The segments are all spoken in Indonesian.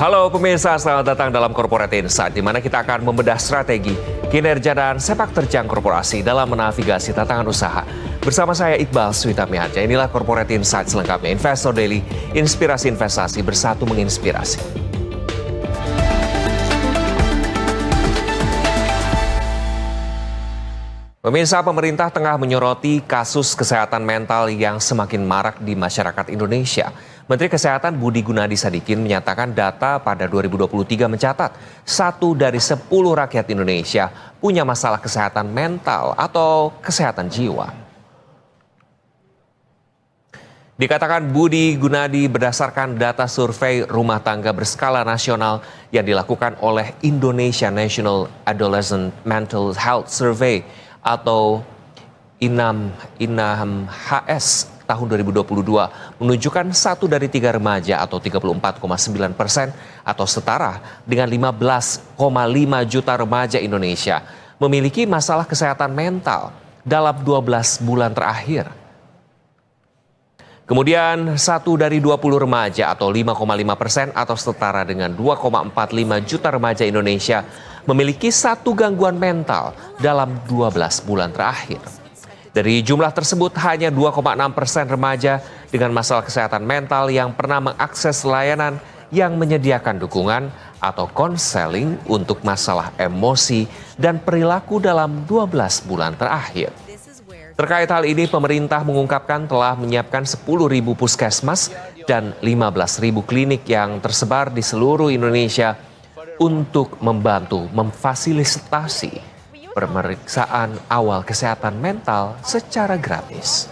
Halo pemirsa, selamat datang dalam Corporate Insight, di mana kita akan membedah strategi, kinerja dan sepak terjang korporasi dalam menavigasi tantangan usaha. Bersama saya Iqbal Switamiharja, inilah Corporate Insight selengkapnya. Investor Daily, inspirasi investasi, bersatu menginspirasi. Pemirsa, pemerintah tengah menyoroti kasus kesehatan mental yang semakin marak di masyarakat Indonesia. Menteri Kesehatan Budi Gunadi Sadikin menyatakan data pada 2023 mencatat 1 dari 10 rakyat Indonesia punya masalah kesehatan mental atau kesehatan jiwa. Dikatakan Budi Gunadi berdasarkan data survei rumah tangga berskala nasional yang dilakukan oleh Indonesia National Adolescent Mental Health Survey atau INAHMHS tahun 2022 menunjukkan 1 dari 3 remaja atau 34,9% atau setara dengan 15,5 juta remaja Indonesia memiliki masalah kesehatan mental dalam 12 bulan terakhir. Kemudian 1 dari 20 remaja atau 5,5% atau setara dengan 2,45 juta remaja Indonesia memiliki satu gangguan mental dalam 12 bulan terakhir. Dari jumlah tersebut hanya 2,6% remaja dengan masalah kesehatan mental yang pernah mengakses layanan yang menyediakan dukungan atau konseling untuk masalah emosi dan perilaku dalam 12 bulan terakhir. Terkait hal ini, pemerintah mengungkapkan telah menyiapkan 10.000 puskesmas dan 15.000 klinik yang tersebar di seluruh Indonesia untuk membantu memfasilitasi pemeriksaan awal kesehatan mental secara gratis.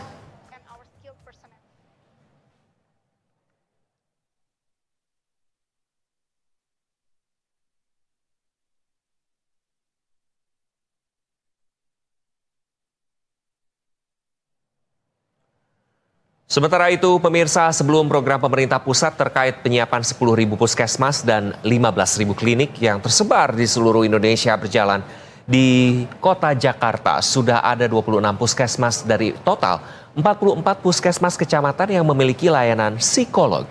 Sementara itu, pemirsa, sebelum program pemerintah pusat terkait penyiapan 10.000 puskesmas dan 15.000 klinik yang tersebar di seluruh Indonesia berjalan, di kota Jakarta sudah ada 26 puskesmas dari total 44 puskesmas kecamatan yang memiliki layanan psikolog.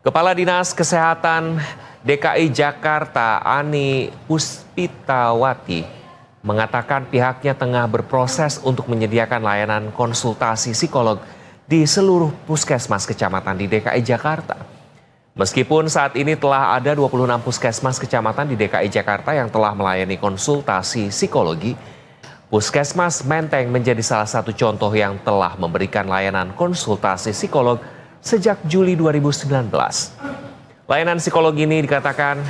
Kepala Dinas Kesehatan DKI Jakarta Ani Puspitawati mengatakan pihaknya tengah berproses untuk menyediakan layanan konsultasi psikolog di seluruh puskesmas kecamatan di DKI Jakarta. Meskipun saat ini telah ada 26 puskesmas kecamatan di DKI Jakarta yang telah melayani konsultasi psikologi, Puskesmas Menteng menjadi salah satu contoh yang telah memberikan layanan konsultasi psikolog sejak Juli 2019. Layanan psikolog ini dikatakan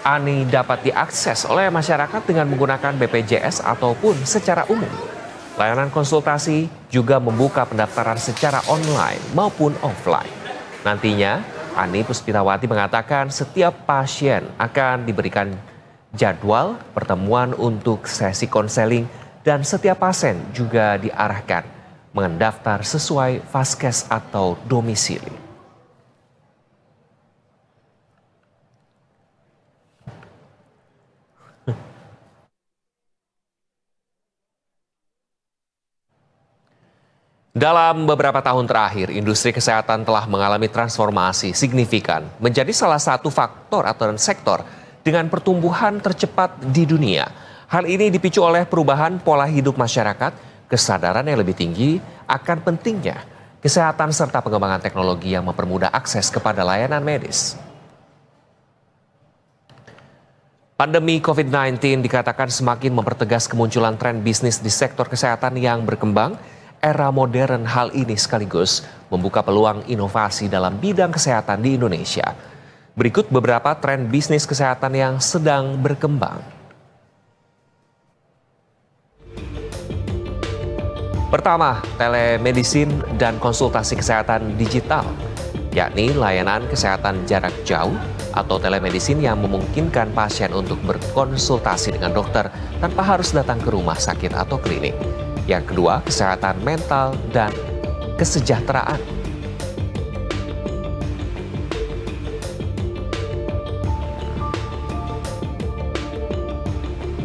Ani dapat diakses oleh masyarakat dengan menggunakan BPJS ataupun secara umum. Layanan konsultasi juga membuka pendaftaran secara online maupun offline. Nantinya, Ani Puspitawati mengatakan setiap pasien akan diberikan jadwal pertemuan untuk sesi konseling dan setiap pasien juga diarahkan mendaftar sesuai vaskes atau domisili. Dalam beberapa tahun terakhir, industri kesehatan telah mengalami transformasi signifikan menjadi salah satu faktor atau sektor dengan pertumbuhan tercepat di dunia. Hal ini dipicu oleh perubahan pola hidup masyarakat, kesadaran yang lebih tinggi akan pentingnya kesehatan serta pengembangan teknologi yang mempermudah akses kepada layanan medis. Pandemi COVID-19 dikatakan semakin mempertegas kemunculan tren bisnis di sektor kesehatan yang berkembang. Era modern hal ini sekaligus membuka peluang inovasi dalam bidang kesehatan di Indonesia. Berikut beberapa tren bisnis kesehatan yang sedang berkembang. Pertama, telemedicine dan konsultasi kesehatan digital, yakni layanan kesehatan jarak jauh atau telemedicine yang memungkinkan pasien untuk berkonsultasi dengan dokter tanpa harus datang ke rumah sakit atau klinik. Yang kedua, kesehatan mental dan kesejahteraan.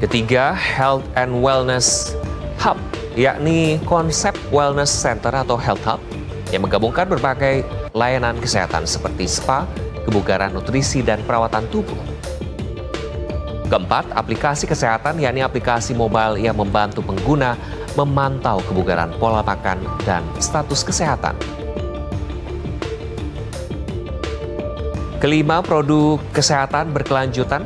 Ketiga, Health and Wellness Hub, yakni konsep wellness center atau health hub yang menggabungkan berbagai layanan kesehatan seperti spa, kebugaran, nutrisi, dan perawatan tubuh. Keempat, aplikasi kesehatan, yakni aplikasi mobile yang membantu pengguna memantau kebugaran, pola makan, dan status kesehatan. Kelima, produk kesehatan berkelanjutan,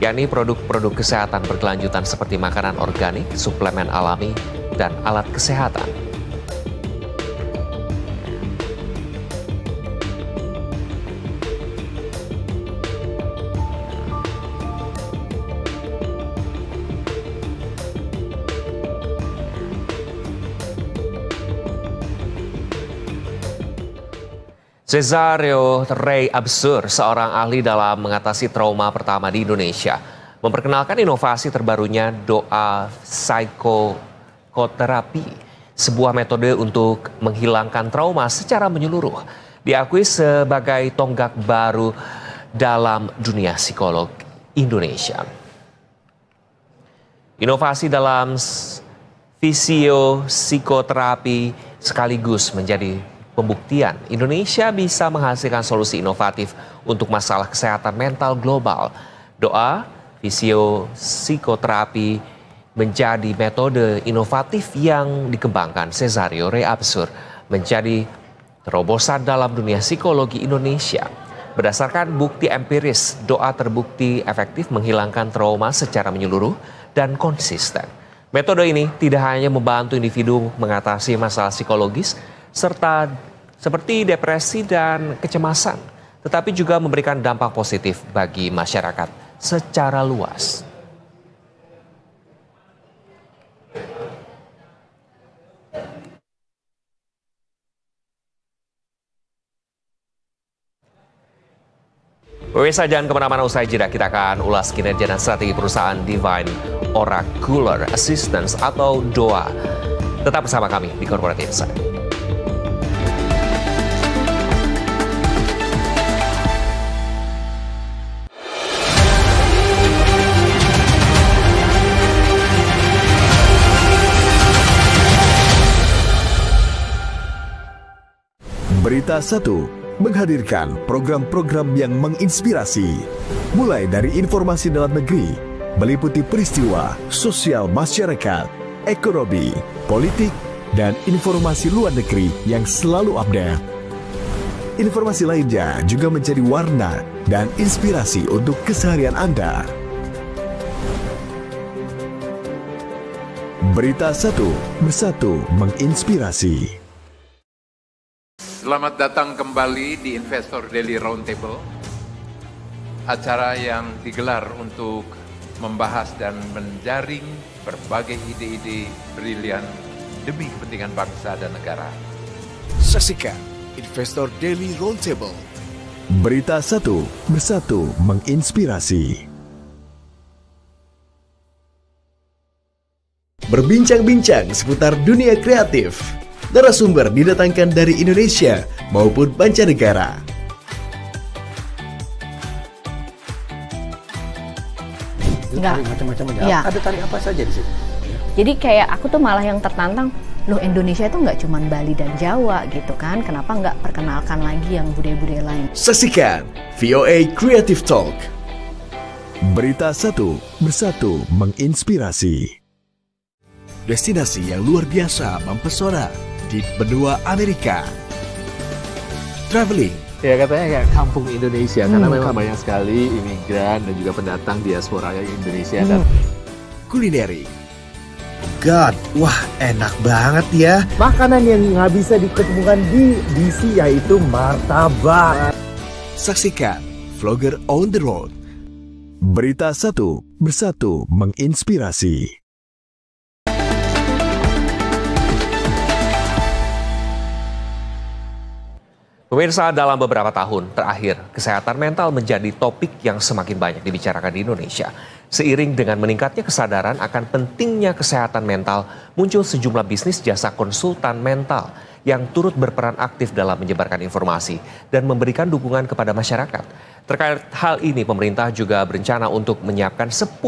yakni produk-produk kesehatan berkelanjutan seperti makanan organik, suplemen alami, dan alat kesehatan. Cesario Rey Absur, seorang ahli dalam mengatasi trauma pertama di Indonesia, memperkenalkan inovasi terbarunya doa psikoterapi, sebuah metode untuk menghilangkan trauma secara menyeluruh. Diakui sebagai tonggak baru dalam dunia psikolog Indonesia. Inovasi dalam fisiopsikoterapi sekaligus menjadi pembuktian Indonesia bisa menghasilkan solusi inovatif untuk masalah kesehatan mental global. Doa fisiopsikoterapi menjadi metode inovatif yang dikembangkan Cesario Rey Absur menjadi terobosan dalam dunia psikologi Indonesia. Berdasarkan bukti empiris, doa terbukti efektif menghilangkan trauma secara menyeluruh dan konsisten. Metode ini tidak hanya membantu individu mengatasi masalah psikologis, serta seperti depresi dan kecemasan, tetapi juga memberikan dampak positif bagi masyarakat secara luas. Pemirsa, jangan kemana-mana, usai jeda kita akan ulas kinerja dan strategi perusahaan Divine Oracular Assistance atau DOA. Tetap bersama kami di Corporate Insight. Berita 1 menghadirkan program-program yang menginspirasi, mulai dari informasi dalam negeri, meliputi peristiwa sosial masyarakat, ekonomi, politik, dan informasi luar negeri yang selalu update. Informasi lainnya juga menjadi warna dan inspirasi untuk keseharian Anda. Berita 1 bersatu menginspirasi. Selamat datang kembali di Investor Daily Roundtable, acara yang digelar untuk membahas dan menjaring berbagai ide-ide brilian demi kepentingan bangsa dan negara. Saksikan Investor Daily Roundtable. Berita 1 bersatu menginspirasi. Berbincang-bincang seputar dunia kreatif. Narasumber didatangkan dari Indonesia maupun mancanegara. Enggak. Macam-macam aja. Ya. Ada tari apa saja di sini? Jadi kayak aku tuh malah yang tertantang, loh Indonesia itu nggak cuma Bali dan Jawa gitu kan, kenapa nggak perkenalkan lagi yang budaya-budaya lain. Saksikan VOA Creative Talk. Berita 1 bersatu menginspirasi. Destinasi yang luar biasa mempesona di benua Amerika. Traveling. Ya katanya kayak kampung Indonesia karena memang banyak sekali imigran dan juga pendatang diaspora Indonesia dan Kulineri. God, wah enak banget ya. Makanan yang nggak bisa diketemukan di DC yaitu martabak. Saksikan Vlogger on the Road. Berita 1 bersatu menginspirasi. Pemirsa, dalam beberapa tahun terakhir, kesehatan mental menjadi topik yang semakin banyak dibicarakan di Indonesia. Seiring dengan meningkatnya kesadaran akan pentingnya kesehatan mental, muncul sejumlah bisnis jasa konsultan mental yang turut berperan aktif dalam menyebarkan informasi dan memberikan dukungan kepada masyarakat. Terkait hal ini, pemerintah juga berencana untuk menyiapkan 10.000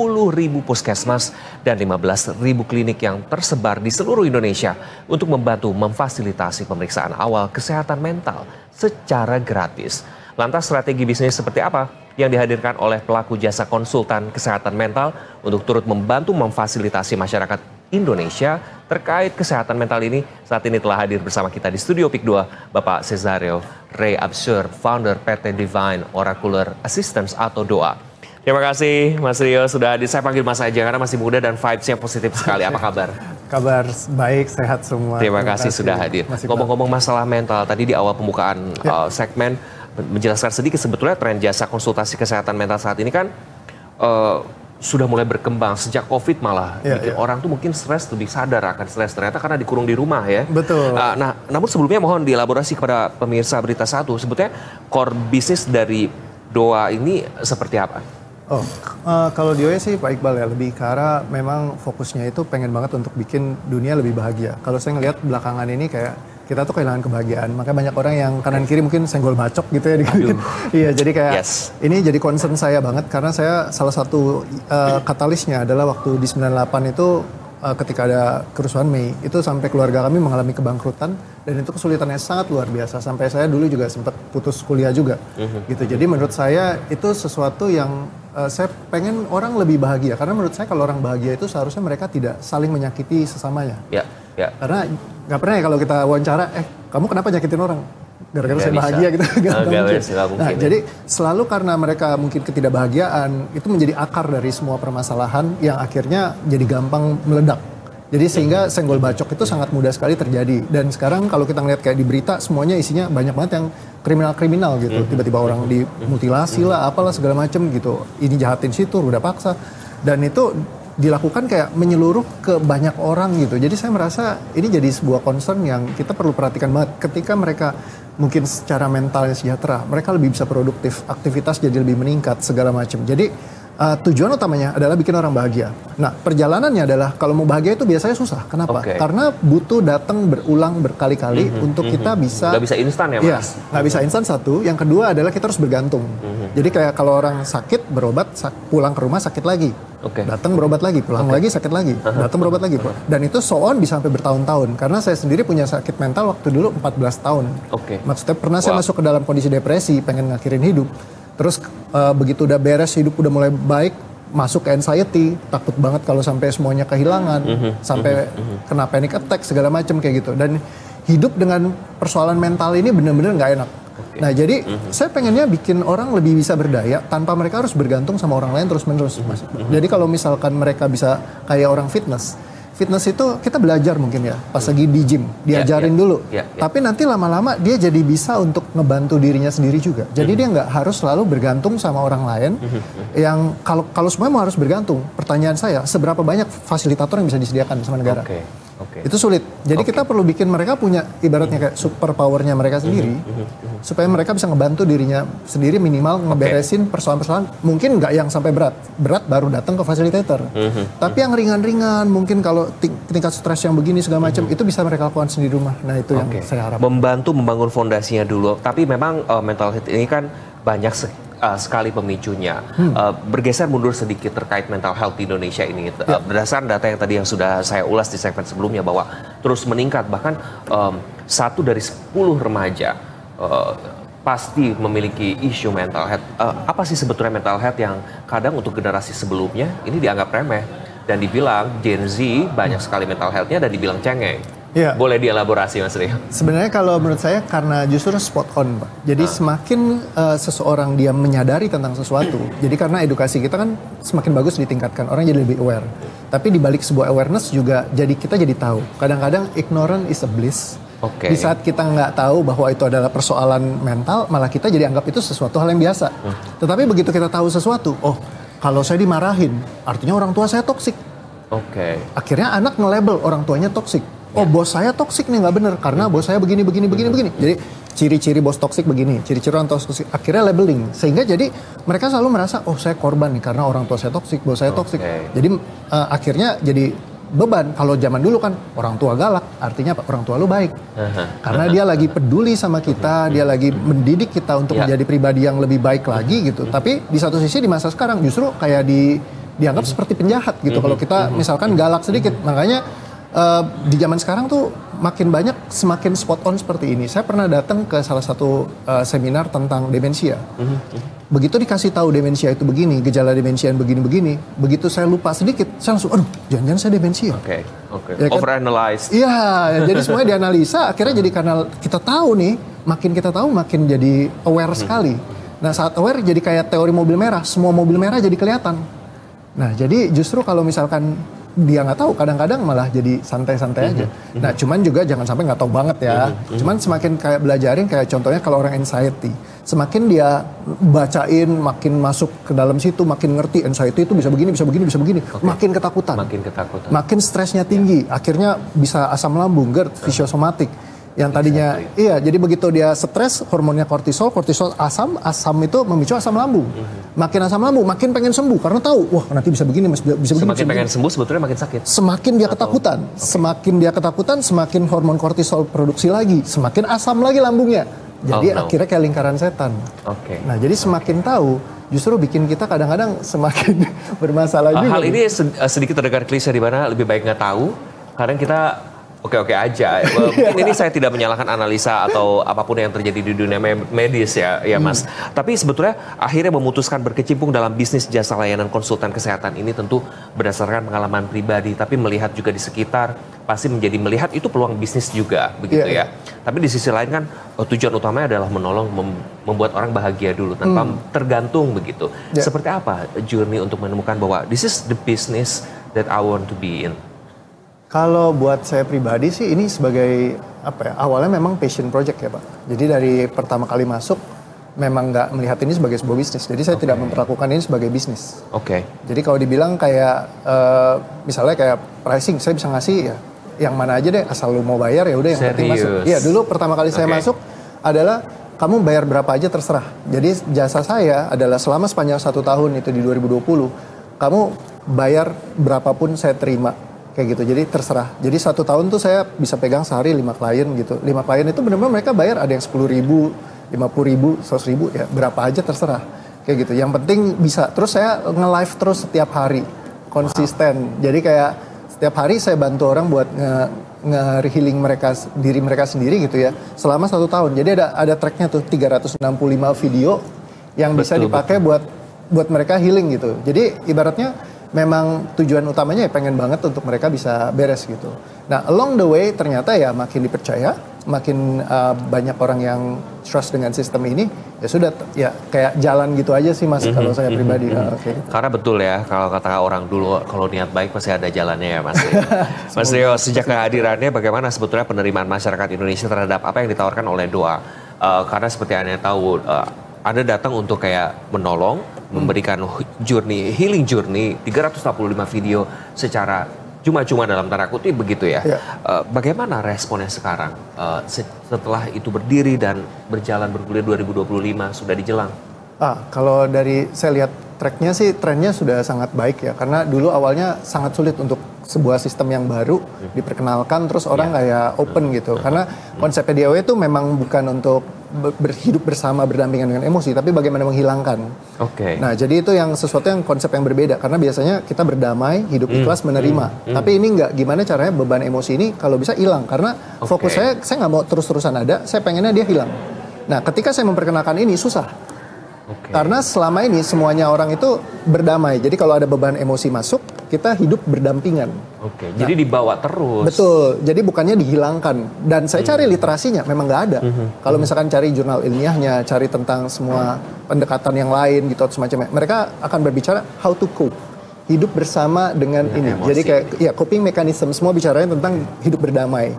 puskesmas dan 15.000 klinik yang tersebar di seluruh Indonesia untuk membantu memfasilitasi pemeriksaan awal kesehatan mental secara gratis. Lantas strategi bisnis seperti apa yang dihadirkan oleh pelaku jasa konsultan kesehatan mental untuk turut membantu memfasilitasi masyarakat Indonesia terkait kesehatan mental ini? Saat ini telah hadir bersama kita di studio PIK 2 Bapak Cesario Ray Absur, founder PT Divine Oracular Assistance atau DOA. Terima kasih Mas Rio sudah hadir. Saya panggil Mas aja karena masih muda dan vibes-nya positif sekali. Apa kabar? Kabar baik, sehat semua. Terima kasih sudah hadir. Ngomong-ngomong masalah mental, tadi di awal pembukaan segmen menjelaskan sedikit sebetulnya tren jasa konsultasi kesehatan mental saat ini kan sudah mulai berkembang sejak COVID malah. Orang tuh mungkin stres, lebih sadar akan stres ternyata karena dikurung di rumah ya. Betul. Nah, namun sebelumnya mohon dielaborasi kepada pemirsa Berita Satu, sebetulnya core bisnis dari DOA ini seperti apa? Kalau DOA sih Pak Iqbal ya, lebih ke arah memang fokusnya itu pengen banget untuk bikin dunia lebih bahagia. Kalau saya ngelihat belakangan ini kayak kita tuh kehilangan kebahagiaan, makanya banyak orang yang kanan kiri mungkin senggol bacok gitu ya. Iya, jadi kayak ini jadi concern saya banget karena saya salah satu katalisnya adalah waktu di 98 itu ketika ada kerusuhan Mei itu sampai keluarga kami mengalami kebangkrutan dan itu kesulitannya sangat luar biasa sampai saya dulu juga sempat putus kuliah juga gitu. Jadi menurut saya itu sesuatu yang saya pengen orang lebih bahagia karena menurut saya kalau orang bahagia itu seharusnya mereka tidak saling menyakiti sesamanya. Karena nggak pernah ya kalau kita wawancara, kamu kenapa nyakitin orang? Gara-gara saya bahagia gitu. Nah, jadi selalu karena mereka mungkin ketidakbahagiaan itu menjadi akar dari semua permasalahan yang akhirnya jadi gampang meledak. Jadi sehingga senggol bacok itu sangat mudah sekali terjadi. Dan sekarang kalau kita ngeliat kayak di berita semuanya isinya banyak banget yang kriminal-kriminal gitu. Tiba-tiba orang dimutilasi lah, apalah segala macem gitu. Ini jahatin situ, udah paksa. Dan itu dilakukan kayak menyeluruh ke banyak orang gitu. Jadi saya merasa ini jadi sebuah concern yang kita perlu perhatikan banget. Ketika mereka mungkin secara mentalnya sejahtera, mereka lebih bisa produktif, aktivitas jadi lebih meningkat segala macam. Jadi tujuan utamanya adalah bikin orang bahagia. Nah, perjalanannya adalah kalau mau bahagia itu biasanya susah. Kenapa? Karena butuh datang berulang berkali-kali untuk kita bisa. Nggak bisa instan ya Mas? Iya, nggak bisa instan satu. Yang kedua adalah kita harus bergantung. Jadi kayak kalau orang sakit berobat, pulang ke rumah sakit lagi. Datang berobat lagi, pulang lagi sakit lagi, datang berobat lagi. Dan itu so on bisa sampai bertahun-tahun. Karena saya sendiri punya sakit mental waktu dulu 14 tahun. Maksudnya pernah saya masuk ke dalam kondisi depresi, pengen ngakhirin hidup. Terus begitu udah beres, hidup udah mulai baik, masuk ke anxiety, takut banget kalau sampai semuanya kehilangan, sampai kena panic attack segala macam kayak gitu. Dan hidup dengan persoalan mental ini benar-benar nggak enak. Nah jadi saya pengennya bikin orang lebih bisa berdaya tanpa mereka harus bergantung sama orang lain terus-menerus. Jadi kalau misalkan mereka bisa kayak orang fitness itu kita belajar mungkin ya pas lagi di gym, diajarin dulu. Tapi nanti lama-lama dia jadi bisa untuk ngebantu dirinya sendiri juga. Jadi dia nggak harus selalu bergantung sama orang lain. Yang kalau semuanya mau harus bergantung, pertanyaan saya seberapa banyak fasilitator yang bisa disediakan sama negara? Itu sulit. Jadi kita perlu bikin mereka punya ibaratnya kayak super powernya mereka sendiri supaya mereka bisa ngebantu dirinya sendiri minimal ngeberesin persoalan-persoalan mungkin nggak yang sampai berat baru datang ke fasilitator. Tapi yang ringan-ringan mungkin kalau tingkat stres yang begini segala macam itu bisa mereka lakukan sendiri di rumah. Nah itu yang saya harap. Membantu membangun fondasinya dulu. Tapi memang mental health ini kan banyak sekali pemicunya. Bergeser mundur sedikit terkait mental health di Indonesia ini. Berdasarkan data yang tadi yang sudah saya ulas di segmen sebelumnya bahwa terus meningkat. Bahkan 1 dari 10 remaja pasti memiliki isu mental health. Apa sih sebetulnya mental health yang kadang untuk generasi sebelumnya ini dianggap remeh. Dan dibilang Gen Z banyak sekali mental health-nya dan dibilang cengeng. Boleh dielaborasi Mas Rio? Sebenarnya kalau menurut saya karena justru spot on Pak. Jadi semakin seseorang dia menyadari tentang sesuatu. Jadi karena edukasi kita kan semakin bagus ditingkatkan. Orang jadi lebih aware. Tapi di balik sebuah awareness juga kita jadi tahu. Kadang-kadang ignorant is a bliss. Di saat kita nggak tahu bahwa itu adalah persoalan mental, malah kita jadi anggap itu sesuatu hal yang biasa. Tetapi begitu kita tahu sesuatu, kalau saya dimarahin, artinya orang tua saya toksik. Akhirnya anak nge-label orang tuanya toksik. Bos saya toksik nih, nggak bener karena bos saya begini. Jadi ciri-ciri bos toksik begini, ciri-ciri orang toksik. Akhirnya labeling, sehingga jadi mereka selalu merasa saya korban nih karena orang tua saya toksik, bos saya toksik. Jadi akhirnya jadi beban. Kalau zaman dulu kan orang tua galak, artinya apa? Orang tua lu baik. Karena dia lagi peduli sama kita, dia lagi mendidik kita untuk menjadi pribadi yang lebih baik lagi gitu. Tapi di satu sisi di masa sekarang justru kayak dianggap seperti penjahat gitu. Kalau kita misalkan galak sedikit, makanya di zaman sekarang tuh makin banyak semakin spot on seperti ini. Saya pernah datang ke salah satu seminar tentang demensia. Begitu dikasih tahu demensia itu begini, gejala demensia yang begini-begini, begitu saya lupa sedikit, saya langsung, aduh, jangan-jangan saya demensia. Oke. Ya kan? Overanalyze. Iya, jadi semuanya dianalisa, akhirnya jadi karena kita tahu nih, makin kita tahu makin jadi aware sekali. Nah saat aware jadi kayak teori mobil merah, semua mobil merah jadi kelihatan. Nah jadi justru kalau misalkan dia nggak tahu, kadang-kadang malah jadi santai-santai aja. Nah, cuman juga jangan sampai nggak tahu banget ya. Cuman semakin kayak belajarin, kayak contohnya kalau orang anxiety, semakin dia bacain, makin masuk ke dalam situ, makin ngerti anxiety itu bisa begini, makin ketakutan. Makin stresnya tinggi, akhirnya bisa asam lambung, GERD, fisiosomatik. Yang tadinya, iya, jadi begitu dia stres, hormonnya kortisol asam itu memicu asam lambung. Makin asam lambung, makin pengen sembuh, karena tahu, wah nanti bisa begini, bisa begini. Semakin pengen sembuh, sebetulnya makin sakit. Semakin dia ketakutan, semakin hormon kortisol produksi lagi, semakin asam lagi lambungnya. Jadi akhirnya kayak lingkaran setan. Nah jadi semakin tahu, justru bikin kita kadang-kadang semakin bermasalah juga. Hal ini sedikit terdengar klise di mana lebih baik nggak tahu, kadang kita oke aja. Mungkin ini saya tidak menyalahkan analisa atau apapun yang terjadi di dunia medis ya Mas. Tapi sebetulnya akhirnya memutuskan berkecimpung dalam bisnis jasa layanan konsultan kesehatan ini tentu berdasarkan pengalaman pribadi. Tapi melihat juga di sekitar, pasti menjadi melihat itu peluang bisnis juga begitu ya. Tapi di sisi lain kan tujuan utamanya adalah menolong membuat orang bahagia dulu tanpa tergantung begitu. Seperti apa journey untuk menemukan bahwa this is the business that I want to be in? Kalau buat saya pribadi sih ini sebagai awalnya memang passion project ya Pak. Jadi dari pertama kali masuk memang nggak melihat ini sebagai sebuah bisnis. Jadi saya tidak memperlakukan ini sebagai bisnis. Jadi kalau dibilang kayak misalnya kayak pricing, saya bisa ngasih ya yang mana aja deh, asal lu mau bayar ya udah yang penting masuk. Iya dulu pertama kali saya masuk adalah kamu bayar berapa aja terserah. Jadi jasa saya adalah selama sepanjang 1 tahun itu di 2020 kamu bayar berapapun saya terima. Kayak gitu, jadi terserah. Jadi 1 tahun tuh saya bisa pegang sehari 5 klien gitu. 5 klien itu benar-benar mereka bayar ada yang 10.000, 50.000, 100.000 ya berapa aja terserah. Kayak gitu. Yang penting bisa. Terus saya nge-live terus setiap hari, konsisten. Jadi kayak setiap hari saya bantu orang buat nge-healing diri mereka sendiri gitu ya. Selama 1 tahun. Jadi ada tracknya tuh 365 video yang bisa dipakai buat mereka healing gitu. Jadi ibaratnya memang tujuan utamanya ya pengen banget untuk mereka bisa beres gitu. Nah along the way ternyata ya makin dipercaya, makin banyak orang yang trust dengan sistem ini, ya sudah ya kayak jalan gitu aja sih Mas kalau saya pribadi. Karena betul ya kalau kata orang dulu kalau niat baik pasti ada jalannya ya Mas. Mas Rio, sejak kehadirannya bagaimana sebetulnya penerimaan masyarakat Indonesia terhadap apa yang ditawarkan oleh Doa? Karena seperti Anda tahu, Anda datang untuk kayak menolong, memberikan healing journey, 365 video secara cuma-cuma dalam tanda kutip begitu ya. Bagaimana responnya sekarang setelah itu berdiri dan berjalan bergulir 2025 sudah dijelang? Kalau dari saya lihat tracknya sih trennya sudah sangat baik ya, karena dulu awalnya sangat sulit untuk sebuah sistem yang baru diperkenalkan terus orang kayak open gitu, karena konsepnya DAW itu memang bukan untuk berhidup bersama berdampingan dengan emosi, tapi bagaimana menghilangkan. Nah jadi itu yang sesuatu yang konsep yang berbeda, karena biasanya kita berdamai, hidup ikhlas, menerima. Tapi ini enggak, gimana caranya beban emosi ini kalau bisa hilang, karena fokus saya nggak mau terus-terusan ada, saya pengennya dia hilang. Nah ketika saya memperkenalkan ini susah. Karena selama ini semuanya orang itu berdamai. Jadi kalau ada beban emosi masuk, kita hidup berdampingan. Jadi dibawa terus. Betul. Jadi bukannya dihilangkan. Dan saya cari literasinya, memang nggak ada. Kalau misalkan cari jurnal ilmiahnya, cari tentang semua pendekatan yang lain gitu semacamnya, mereka akan berbicara how to cope. Hidup bersama dengan ini. Emosi. Jadi kayak coping mechanism, semua bicaranya tentang hidup berdamai.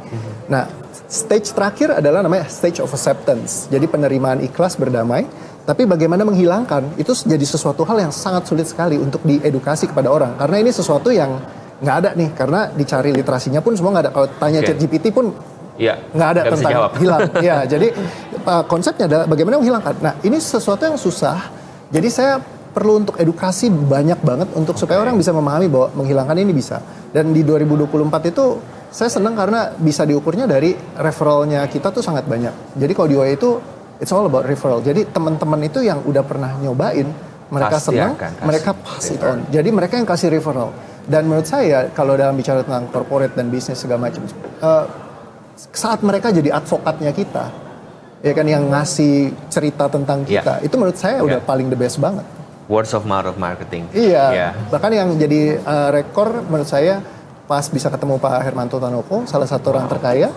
Nah, stage terakhir adalah namanya stage of acceptance. Jadi penerimaan ikhlas berdamai. Tapi bagaimana menghilangkan itu jadi sesuatu hal yang sangat sulit sekali untuk diedukasi kepada orang. Karena ini sesuatu yang nggak ada nih. Karena dicari literasinya pun semua nggak ada. Kalau tanya ChatGPT pun nggak ada tentang hilang. Jadi konsepnya adalah bagaimana menghilangkan. Nah ini sesuatu yang susah. Jadi saya perlu untuk edukasi banyak banget untuk supaya orang bisa memahami bahwa menghilangkan ini bisa. Dan di 2024 itu saya senang karena bisa diukurnya dari referralnya kita tuh sangat banyak. Jadi kalau di OA itu it's all about referral. Jadi teman-teman itu yang udah pernah nyobain, mereka Pasti senang, mereka pass it on. Jadi mereka yang kasih referral. Dan menurut saya kalau dalam bicara tentang corporate dan bisnis segala macam, saat mereka jadi advokatnya kita, ya kan, yang ngasih cerita tentang kita, itu menurut saya udah paling the best banget. Words of mouth of marketing. Iya, bahkan yang jadi rekor menurut saya pas bisa ketemu Pak Hermanto Tanoko, salah satu orang terkaya,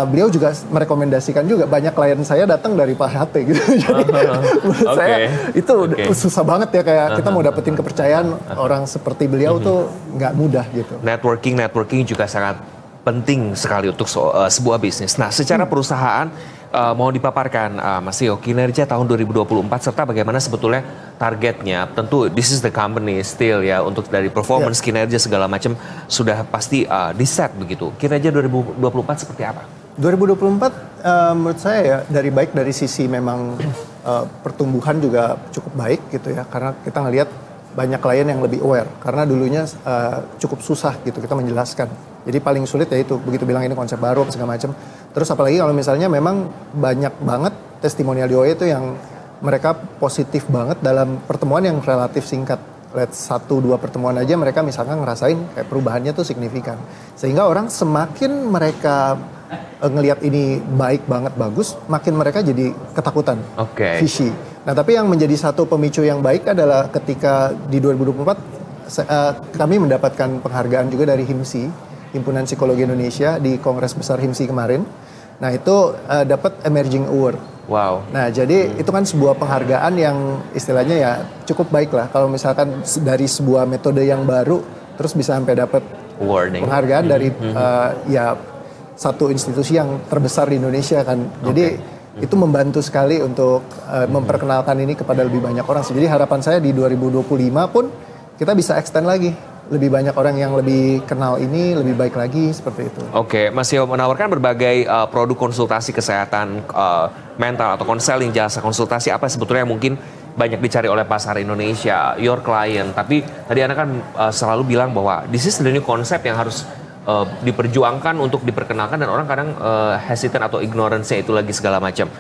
beliau juga merekomendasikan juga banyak klien saya datang dari Pak HT gitu. Jadi menurut saya itu susah banget ya, kayak kita mau dapetin kepercayaan orang seperti beliau tuh nggak mudah gitu. Networking juga sangat penting sekali untuk sebuah bisnis. Nah, secara perusahaan mau dipaparkan Mas Tio kinerja tahun 2024 serta bagaimana sebetulnya targetnya. Tentu this is the company still ya, untuk dari performance kinerja segala macam sudah pasti di-set begitu. Kinerja 2024 seperti apa? 2024 menurut saya ya baik dari sisi memang pertumbuhan juga cukup baik gitu ya, karena kita ngelihat banyak klien yang lebih aware karena dulunya cukup susah gitu kita menjelaskan. Jadi paling sulit ya itu, begitu bilang ini konsep baru segala macam. Terus apalagi kalau misalnya memang banyak banget testimonial di OE itu yang mereka positif banget dalam pertemuan yang relatif singkat. Lihat 1-2 pertemuan aja mereka misalkan ngerasain kayak perubahannya tuh signifikan. Sehingga orang semakin mereka ngelihat ini baik banget, bagus, makin mereka jadi ketakutan, fishy. Nah tapi yang menjadi satu pemicu yang baik adalah ketika di 2024 kami mendapatkan penghargaan juga dari HIMSI, Himpunan Psikologi Indonesia, di Kongres Besar HIMSI kemarin. Nah itu dapat Emerging Award. Wow. Nah jadi itu kan sebuah penghargaan yang istilahnya ya cukup baik lah. Kalau misalkan dari sebuah metode yang baru, terus bisa sampai dapat penghargaan dari ya satu institusi yang terbesar di Indonesia kan. Jadi itu membantu sekali untuk memperkenalkan ini kepada lebih banyak orang. Jadi harapan saya di 2025 pun kita bisa extend lagi. Lebih banyak orang yang lebih kenal ini, lebih baik lagi, seperti itu. Oke, Mas Tio menawarkan berbagai produk konsultasi kesehatan mental atau konseling, jasa konsultasi apa sebetulnya yang mungkin banyak dicari oleh pasar Indonesia, your client. Tapi tadi Anda kan selalu bilang bahwa this is the new concept yang harus diperjuangkan untuk diperkenalkan, dan orang kadang hesitant atau ignorance-nya itu lagi segala macam.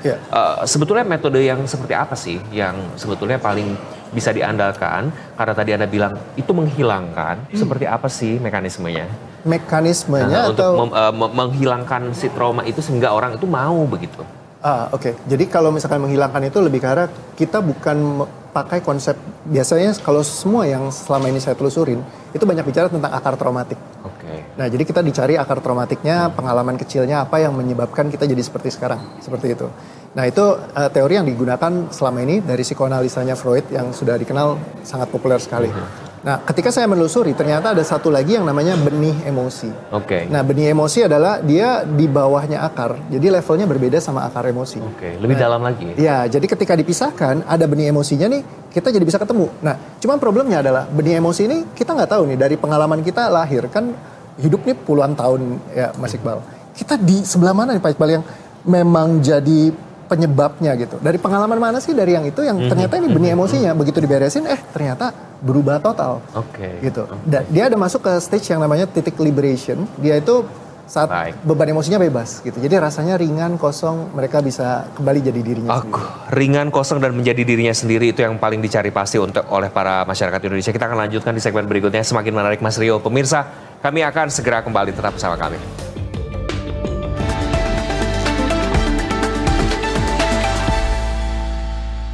Sebetulnya metode yang seperti apa sih yang sebetulnya paling bisa diandalkan? Karena tadi Anda bilang itu menghilangkan, seperti apa sih mekanismenya? Mekanismenya atau untuk menghilangkan si trauma itu sehingga orang itu mau begitu. Oke. Jadi kalau misalkan menghilangkan itu lebih karena kita bukan pakai konsep, biasanya kalau semua yang selama ini saya telusurin itu banyak bicara tentang akar traumatik. Nah jadi kita dicari akar traumatiknya, pengalaman kecilnya apa yang menyebabkan kita jadi seperti sekarang, seperti itu. Nah itu teori yang digunakan selama ini dari psikoanalisanya Freud yang sudah dikenal sangat populer sekali. Nah ketika saya menelusuri ternyata ada satu lagi yang namanya benih emosi. Nah benih emosi adalah dia di bawahnya akar, jadi levelnya berbeda sama akar emosi. Lebih dalam lagi. Ya, jadi ketika dipisahkan ada benih emosinya nih, kita jadi bisa ketemu. Nah cuman problemnya adalah benih emosi ini kita nggak tahu nih dari pengalaman kita lahir kan hidup nih puluhan tahun ya Mas Iqbal. Kita di sebelah mana nih Pak Iqbal yang memang jadi penyebabnya gitu. Dari pengalaman mana sih dari yang itu yang ternyata ini benih emosinya begitu diberesin ternyata berubah total. Gitu. Dan dia ada masuk ke stage yang namanya titik liberation. Dia itu saat beban emosinya bebas gitu. Jadi rasanya ringan, kosong, mereka bisa kembali jadi dirinya sendiri. Ringan, kosong dan menjadi dirinya sendiri itu yang paling dicari pasti oleh para masyarakat Indonesia. Kita akan lanjutkan di segmen berikutnya. Semakin menarik Mas Rio. Pemirsa, kami akan segera kembali, tetap bersama kami.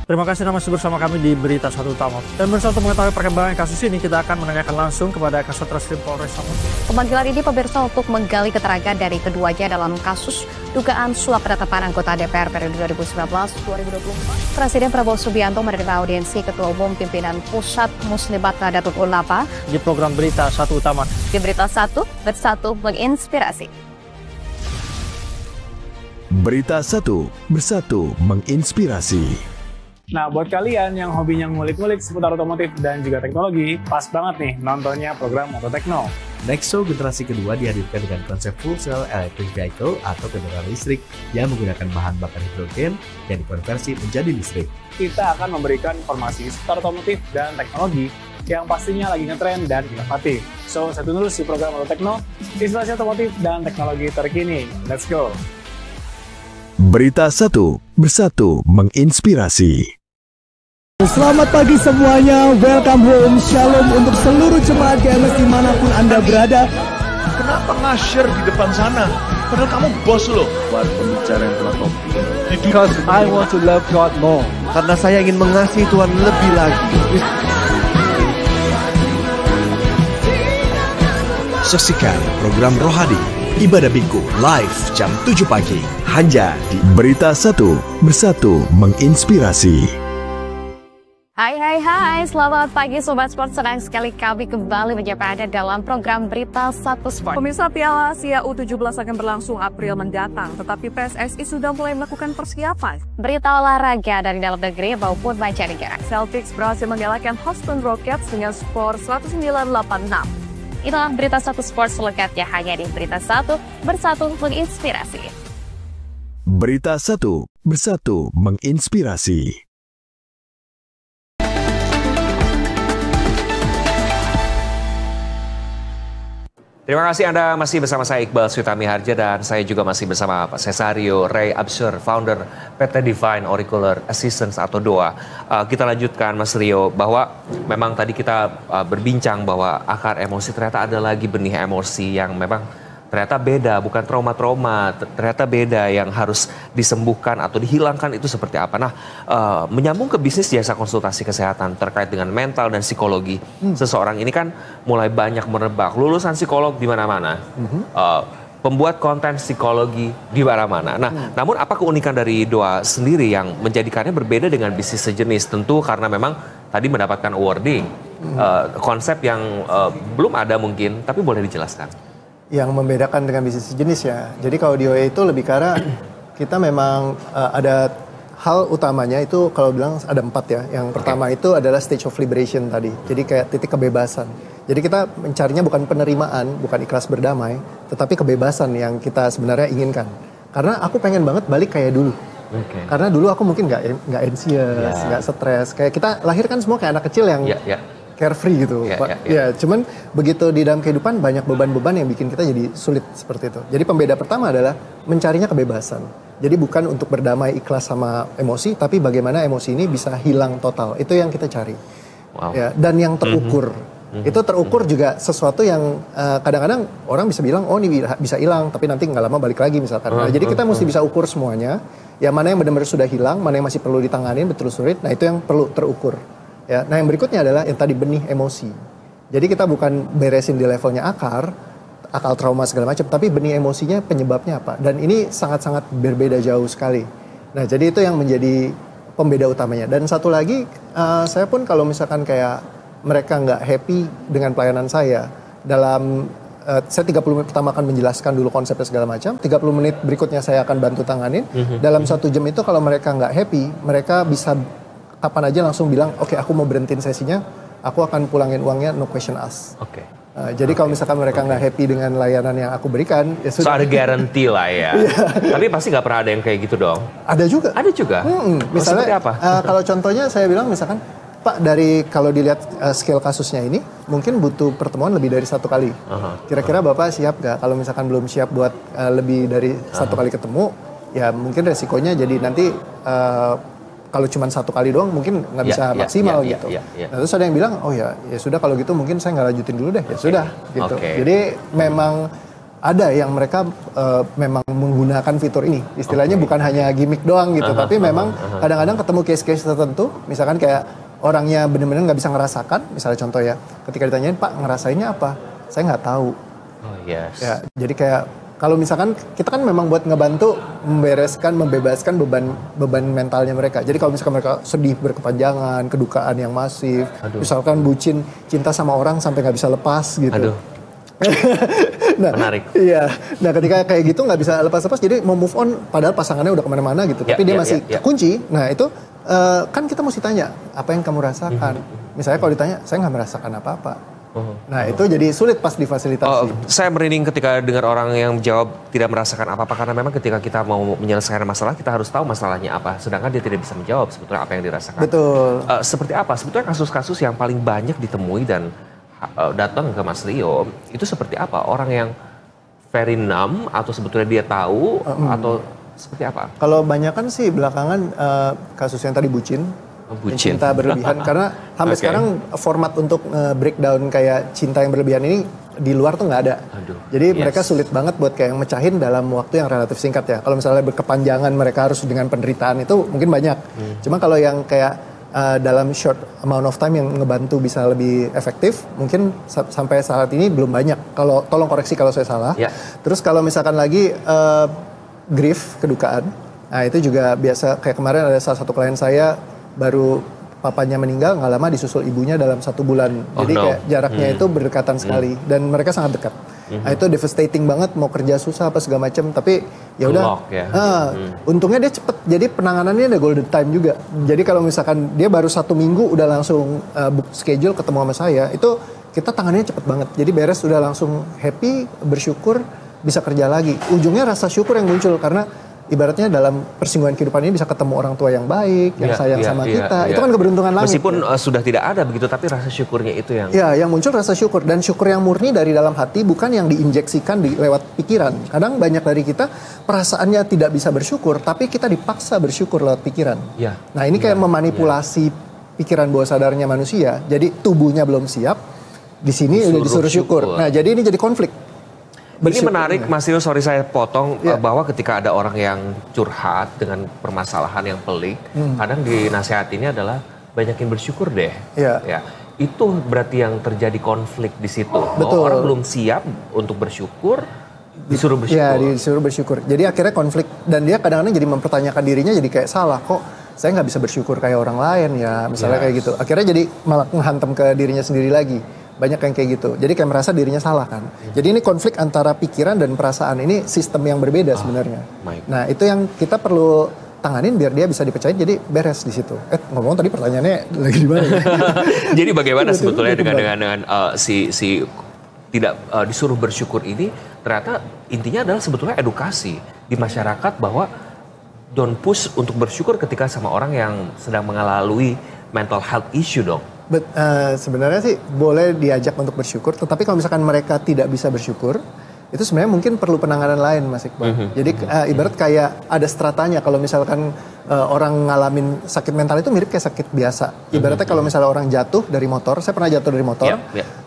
Terima kasih Anda masih bersama kami di Berita Satu Utama. Dan bersama untuk mengetahui perkembangan kasus ini, kita akan menanyakan langsung kepada Kasat Reskrim Polres Samosir. Pemanggilan ini pemirsa untuk menggali keterangan dari keduanya dalam kasus dugaan suap penetapan anggota DPR periode 2019-2024. Presiden Prabowo Subianto menerima audiensi Ketua Umum Pimpinan Pusat Muslimat Nahdlatul Ulama di program Berita Satu Utama. Di Berita Satu, bersatu menginspirasi. Berita Satu, bersatu menginspirasi. Nah, buat kalian yang hobinya ngulik-ngulik seputar otomotif dan juga teknologi, pas banget nih nontonnya program Mototekno. Nexo generasi kedua dihadirkan dengan konsep full cell electric vehicle atau kendaraan listrik yang menggunakan bahan bakar hidrogen yang dikonversi menjadi listrik. Kita akan memberikan informasi seputar otomotif dan teknologi yang pastinya lagi ngetren dan inovatif. So, saya tunggu si program Auto Tekno, instalasi otomotif dan teknologi terkini. Let's go! Berita 1, bersatu menginspirasi. Selamat pagi semuanya, welcome home, shalom untuk seluruh jemaat GMS dimanapun Anda berada. Kenapa nge-share di depan sana? Padahal kamu bos loh. Buat pembicara yang telah top. Because I want to love God more. Karena saya ingin mengasihi Tuhan lebih lagi. Saksikan program Rohani Ibadah Minggu live jam 7 pagi hanya di Berita 1, bersatu menginspirasi. Hai, selamat pagi Sobat Sport, senang sekali kami kembali menyapa Anda dalam program Berita 1 Sport. Pemirsa, Piala Asia U17 akan berlangsung April mendatang, tetapi PSSI sudah mulai melakukan persiapan. Berita olahraga dari dalam negeri maupun mancanegara. Celtics berhasil mengalahkan Houston Rockets dengan skor 109-86. Itulah Berita 1 Sport selengkapnya hanya di Berita 1, bersatu menginspirasi. Berita 1, bersatu menginspirasi. Terima kasih Anda masih bersama saya Iqbal Switami Harja dan saya juga masih bersama Pak Cesario Ray Absur, founder PT Divine Auricular Assistance atau DOA. Kita lanjutkan Mas Rio bahwa memang tadi kita berbincang bahwa akar emosi ternyata ada lagi benih emosi yang memang ternyata beda, bukan trauma-trauma, ternyata beda yang harus disembuhkan atau dihilangkan itu seperti apa. Nah, menyambung ke bisnis jasa konsultasi kesehatan terkait dengan mental dan psikologi. Seseorang ini kan mulai banyak merebak, lulusan psikolog di mana-mana, pembuat konten psikologi di mana-mana. Nah, namun apa keunikan dari DOA sendiri yang menjadikannya berbeda dengan bisnis sejenis? Tentu karena memang tadi mendapatkan awarding, konsep yang belum ada mungkin, tapi boleh dijelaskan. Yang membedakan dengan bisnis sejenis ya. Jadi kalau di OE itu lebih ke arah kita memang ada hal utamanya itu kalau bilang ada 4 ya. Yang pertama itu adalah stage of liberation tadi. Jadi kayak titik kebebasan. Jadi kita mencarinya bukan penerimaan, bukan ikhlas berdamai, tetapi kebebasan yang kita sebenarnya inginkan. Karena aku pengen banget balik kayak dulu. Karena dulu aku mungkin nggak anxious, nggak stres. Kayak kita lahir kan semua kayak anak kecil yang carefree gitu. Ya, cuman begitu di dalam kehidupan banyak beban-beban yang bikin kita jadi sulit seperti itu. Jadi pembeda pertama adalah mencarinya kebebasan. Jadi bukan untuk berdamai ikhlas sama emosi, tapi bagaimana emosi ini bisa hilang total. Itu yang kita cari. Ya, dan yang terukur. Itu terukur juga sesuatu yang kadang-kadang orang bisa bilang, oh ini bisa hilang, tapi nanti nggak lama balik lagi misalkan. Nah, jadi kita mesti bisa ukur semuanya. Yang mana yang benar-benar sudah hilang, mana yang masih perlu ditanganin, betul sulit. Nah itu yang perlu terukur. Ya, nah yang berikutnya adalah yang tadi benih emosi. Jadi kita bukan beresin di levelnya akar trauma segala macam, tapi benih emosinya penyebabnya apa. Dan ini sangat-sangat berbeda jauh sekali. Nah jadi itu yang menjadi pembeda utamanya. Dan satu lagi, saya pun kalau misalkan kayak mereka nggak happy dengan pelayanan saya, dalam saya 30 menit pertama akan menjelaskan dulu konsepnya segala macam, 30 menit berikutnya saya akan bantu tanganin. Dalam 1 jam itu kalau mereka nggak happy, mereka bisa kapan aja langsung bilang, oke, aku mau berhentiin sesinya, aku akan pulangin uangnya, no question asked. Jadi kalau misalkan mereka nggak happy dengan layanan yang aku berikan, ya sudah. So ada guarantee lah ya. Tapi pasti nggak pernah ada yang kayak gitu dong. Ada juga. Ada juga. Misalnya apa? Kalau contohnya saya bilang misalkan, Pak, dari kalau dilihat scale kasusnya ini, mungkin butuh pertemuan lebih dari 1 kali. Kira-kira Bapak siap nggak? Kalau misalkan belum siap buat lebih dari 1 kali ketemu, ya mungkin resikonya jadi nanti kalau cuma 1 kali doang mungkin nggak bisa maksimal gitu. Nah terus ada yang bilang, oh ya sudah kalau gitu mungkin saya nggak lanjutin dulu deh. Ya sudah gitu. Jadi memang ada yang mereka memang menggunakan fitur ini. Istilahnya bukan hanya gimmick doang gitu, tapi memang kadang-kadang ketemu case-case tertentu, misalkan kayak orangnya benar-benar nggak bisa ngerasakan. Misalnya contoh ya, ketika ditanyain, Pak ngerasainnya apa? Saya nggak tahu. Ya, jadi kayak kalau misalkan kita kan memang buat ngebantu membebaskan beban mentalnya mereka. Jadi kalau misalkan mereka sedih berkepanjangan, kedukaan yang masif, misalkan bucin, cinta sama orang sampai nggak bisa lepas gitu. Nah, menarik. Iya. Nah, ketika kayak gitu nggak bisa lepas-lepas, jadi mau move on, padahal pasangannya udah kemana-mana gitu. Tapi dia masih kunci. Nah itu kan kita mesti tanya, apa yang kamu rasakan? Misalnya kalau ditanya, saya nggak merasakan apa-apa. Nah itu jadi sulit pas difasilitasi. Saya merinding ketika dengar orang yang menjawab tidak merasakan apa-apa karena memang ketika kita mau menyelesaikan masalah kita harus tahu masalahnya apa. Sedangkan dia tidak bisa menjawab sebetulnya apa yang dirasakan. Betul. Seperti apa? Sebetulnya kasus-kasus yang paling banyak ditemui dan datang ke Mas Rio itu seperti apa? Orang yang very numb atau sebetulnya dia tahu atau seperti apa? Kalau banyak kan sih belakangan kasus yang tadi bucin. Cinta berlebihan karena sampai sekarang format untuk breakdown kayak cinta yang berlebihan ini di luar tuh nggak ada. Jadi mereka sulit banget buat kayak mecahin dalam waktu yang relatif singkat ya. Kalau misalnya berkepanjangan mereka harus dengan penderitaan itu mungkin banyak. Cuma kalau yang kayak dalam short amount of time yang ngebantu bisa lebih efektif mungkin sampai saat ini belum banyak. Kalau tolong koreksi kalau saya salah. Terus kalau misalkan lagi grief, kedukaan. Nah itu juga biasa kayak kemarin ada salah satu klien saya baru papanya meninggal, nggak lama disusul ibunya dalam 1 bulan. Jadi kayak jaraknya itu berdekatan sekali dan mereka sangat dekat. Nah itu devastating banget, mau kerja susah apa segala macam. Tapi ya udah, untungnya dia cepet. Jadi penanganannya ada golden time juga. Jadi kalau misalkan dia baru 1 minggu udah langsung book schedule ketemu sama saya, itu kita tangannya cepet banget. Jadi beres udah langsung happy, bersyukur, bisa kerja lagi. Ujungnya rasa syukur yang muncul karena ibaratnya dalam persinggungan kehidupan ini bisa ketemu orang tua yang baik, yang sayang sama kita. Itu kan keberuntungan langit. Meskipun sudah tidak ada begitu, tapi rasa syukurnya itu yang... Ya, yang muncul rasa syukur. Dan syukur yang murni dari dalam hati, bukan yang diinjeksikan lewat pikiran. Kadang banyak dari kita perasaannya tidak bisa bersyukur, tapi kita dipaksa bersyukur lewat pikiran. Nah ini kayak memanipulasi pikiran bawah sadarnya manusia. Jadi tubuhnya belum siap, di sini udah disuruh syukur. Nah jadi ini jadi konflik. Ini menarik Mas Rio, sorry saya potong, bahwa ketika ada orang yang curhat dengan permasalahan yang pelik, kadang dinasihatinnya adalah banyakin bersyukur deh. Ya, itu berarti yang terjadi konflik di situ. Bahwa orang belum siap untuk bersyukur, disuruh bersyukur. Ya, disuruh bersyukur. Jadi akhirnya konflik dan dia kadang-kadang jadi mempertanyakan dirinya jadi kayak salah kok. Saya nggak bisa bersyukur kayak orang lain ya, misalnya kayak gitu. Akhirnya jadi malah menghantam ke dirinya sendiri lagi. Banyak yang kayak gitu. Jadi kayak merasa dirinya salah kan. Jadi ini konflik antara pikiran dan perasaan ini sistem yang berbeda sebenarnya. Nah itu yang kita perlu tanganin biar dia bisa dipecahin jadi beres di situ. Ngomong tadi pertanyaannya lagi di mana? Jadi bagaimana sebetulnya dengan si tidak disuruh bersyukur ini ternyata intinya adalah sebetulnya edukasi di masyarakat bahwa don't push untuk bersyukur ketika sama orang yang sedang mengalami mental health issue dong. Sebenarnya sih boleh diajak untuk bersyukur, tetapi kalau misalkan mereka tidak bisa bersyukur, itu sebenarnya mungkin perlu penanganan lain Mas Iqbal. Jadi ibarat kayak ada stratanya kalau misalkan orang ngalamin sakit mental itu mirip kayak sakit biasa. Ibaratnya kalau misalnya orang jatuh dari motor, saya pernah jatuh dari motor.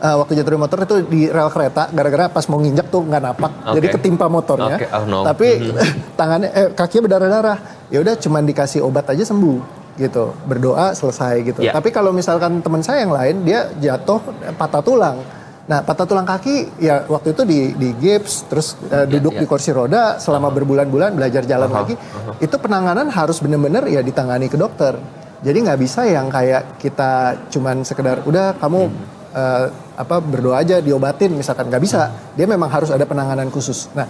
Waktu jatuh dari motor itu di rel kereta, gara-gara pas mau nginjak tuh nggak napak, jadi ketimpa motornya. Tapi tangannya, kakinya berdarah-darah. Ya udah cuman dikasih obat aja sembuh. Gitu, berdoa selesai gitu. Tapi kalau misalkan teman saya yang lain dia jatuh patah tulang. Nah, patah tulang kaki ya waktu itu di gips terus duduk di kursi roda selama berbulan-bulan belajar jalan lagi. Itu penanganan harus benar-benar ya ditangani ke dokter. Jadi nggak bisa yang kayak kita cuman sekedar udah kamu berdoa aja diobatin misalkan, nggak bisa. Dia memang harus ada penanganan khusus. Nah,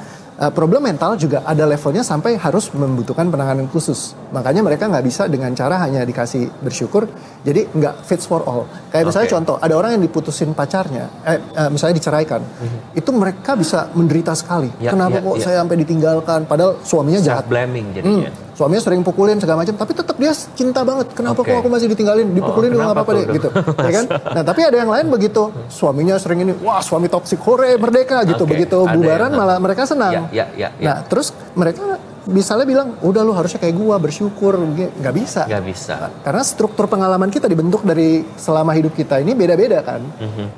problem mental juga ada levelnya sampai harus membutuhkan penanganan khusus. Makanya mereka nggak bisa dengan cara hanya dikasih bersyukur, jadi nggak fits for all. Kayak misalnya contoh, ada orang yang diputusin pacarnya, misalnya diceraikan, itu mereka bisa menderita sekali. Kenapa kok saya sampai ditinggalkan? Padahal suaminya jahat. Self-blaming jadinya. Suaminya sering pukulin segala macam, tapi tetap dia cinta banget. Kenapa kok aku masih ditinggalin? Dipukulin juga nggak apa-apa deh, gitu. Ya kan? Nah tapi ada yang lain begitu, suaminya sering ini, wah suami toksik, hore merdeka gitu. Begitu bubaran malah mereka senang. Nah terus mereka misalnya bilang, udah lu harusnya kayak gua bersyukur, nggak bisa. Nggak bisa. Karena struktur pengalaman kita dibentuk dari selama hidup kita ini beda-beda kan.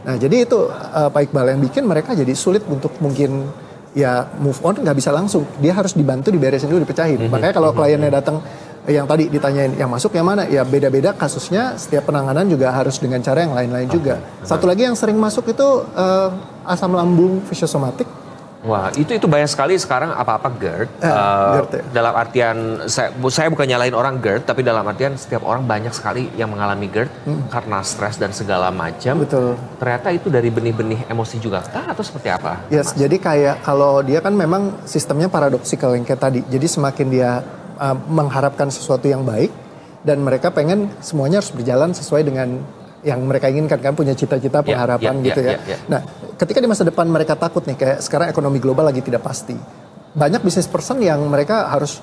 Nah jadi itu Pak Iqbal yang bikin mereka jadi sulit untuk mungkin ya move on, nggak bisa langsung. Dia harus dibantu, diberesin dulu, dipecahin. Makanya kalau kliennya datang yang tadi ditanyain yang masuk yang mana, ya beda-beda kasusnya. Setiap penanganan juga harus dengan cara yang lain-lain juga. Satu lagi yang sering masuk itu asam lambung fisiosomatik. Wah, itu banyak sekali sekarang apa-apa GERD. GERD ya. Dalam artian saya bukan nyalain orang GERD, tapi dalam artian setiap orang banyak sekali yang mengalami GERD karena stres dan segala macam. Betul. Ternyata itu dari benih-benih emosi juga kah atau seperti apa? Yes, jadi kayak kalau dia kan memang sistemnya paradoksikal yang kayak tadi. Jadi semakin dia mengharapkan sesuatu yang baik dan mereka pengen semuanya harus berjalan sesuai dengan yang mereka inginkan kan, punya cita-cita, pengharapan gitu ya. Nah, ketika di masa depan mereka takut nih, kayak sekarang ekonomi global lagi tidak pasti. Banyak business person yang mereka harus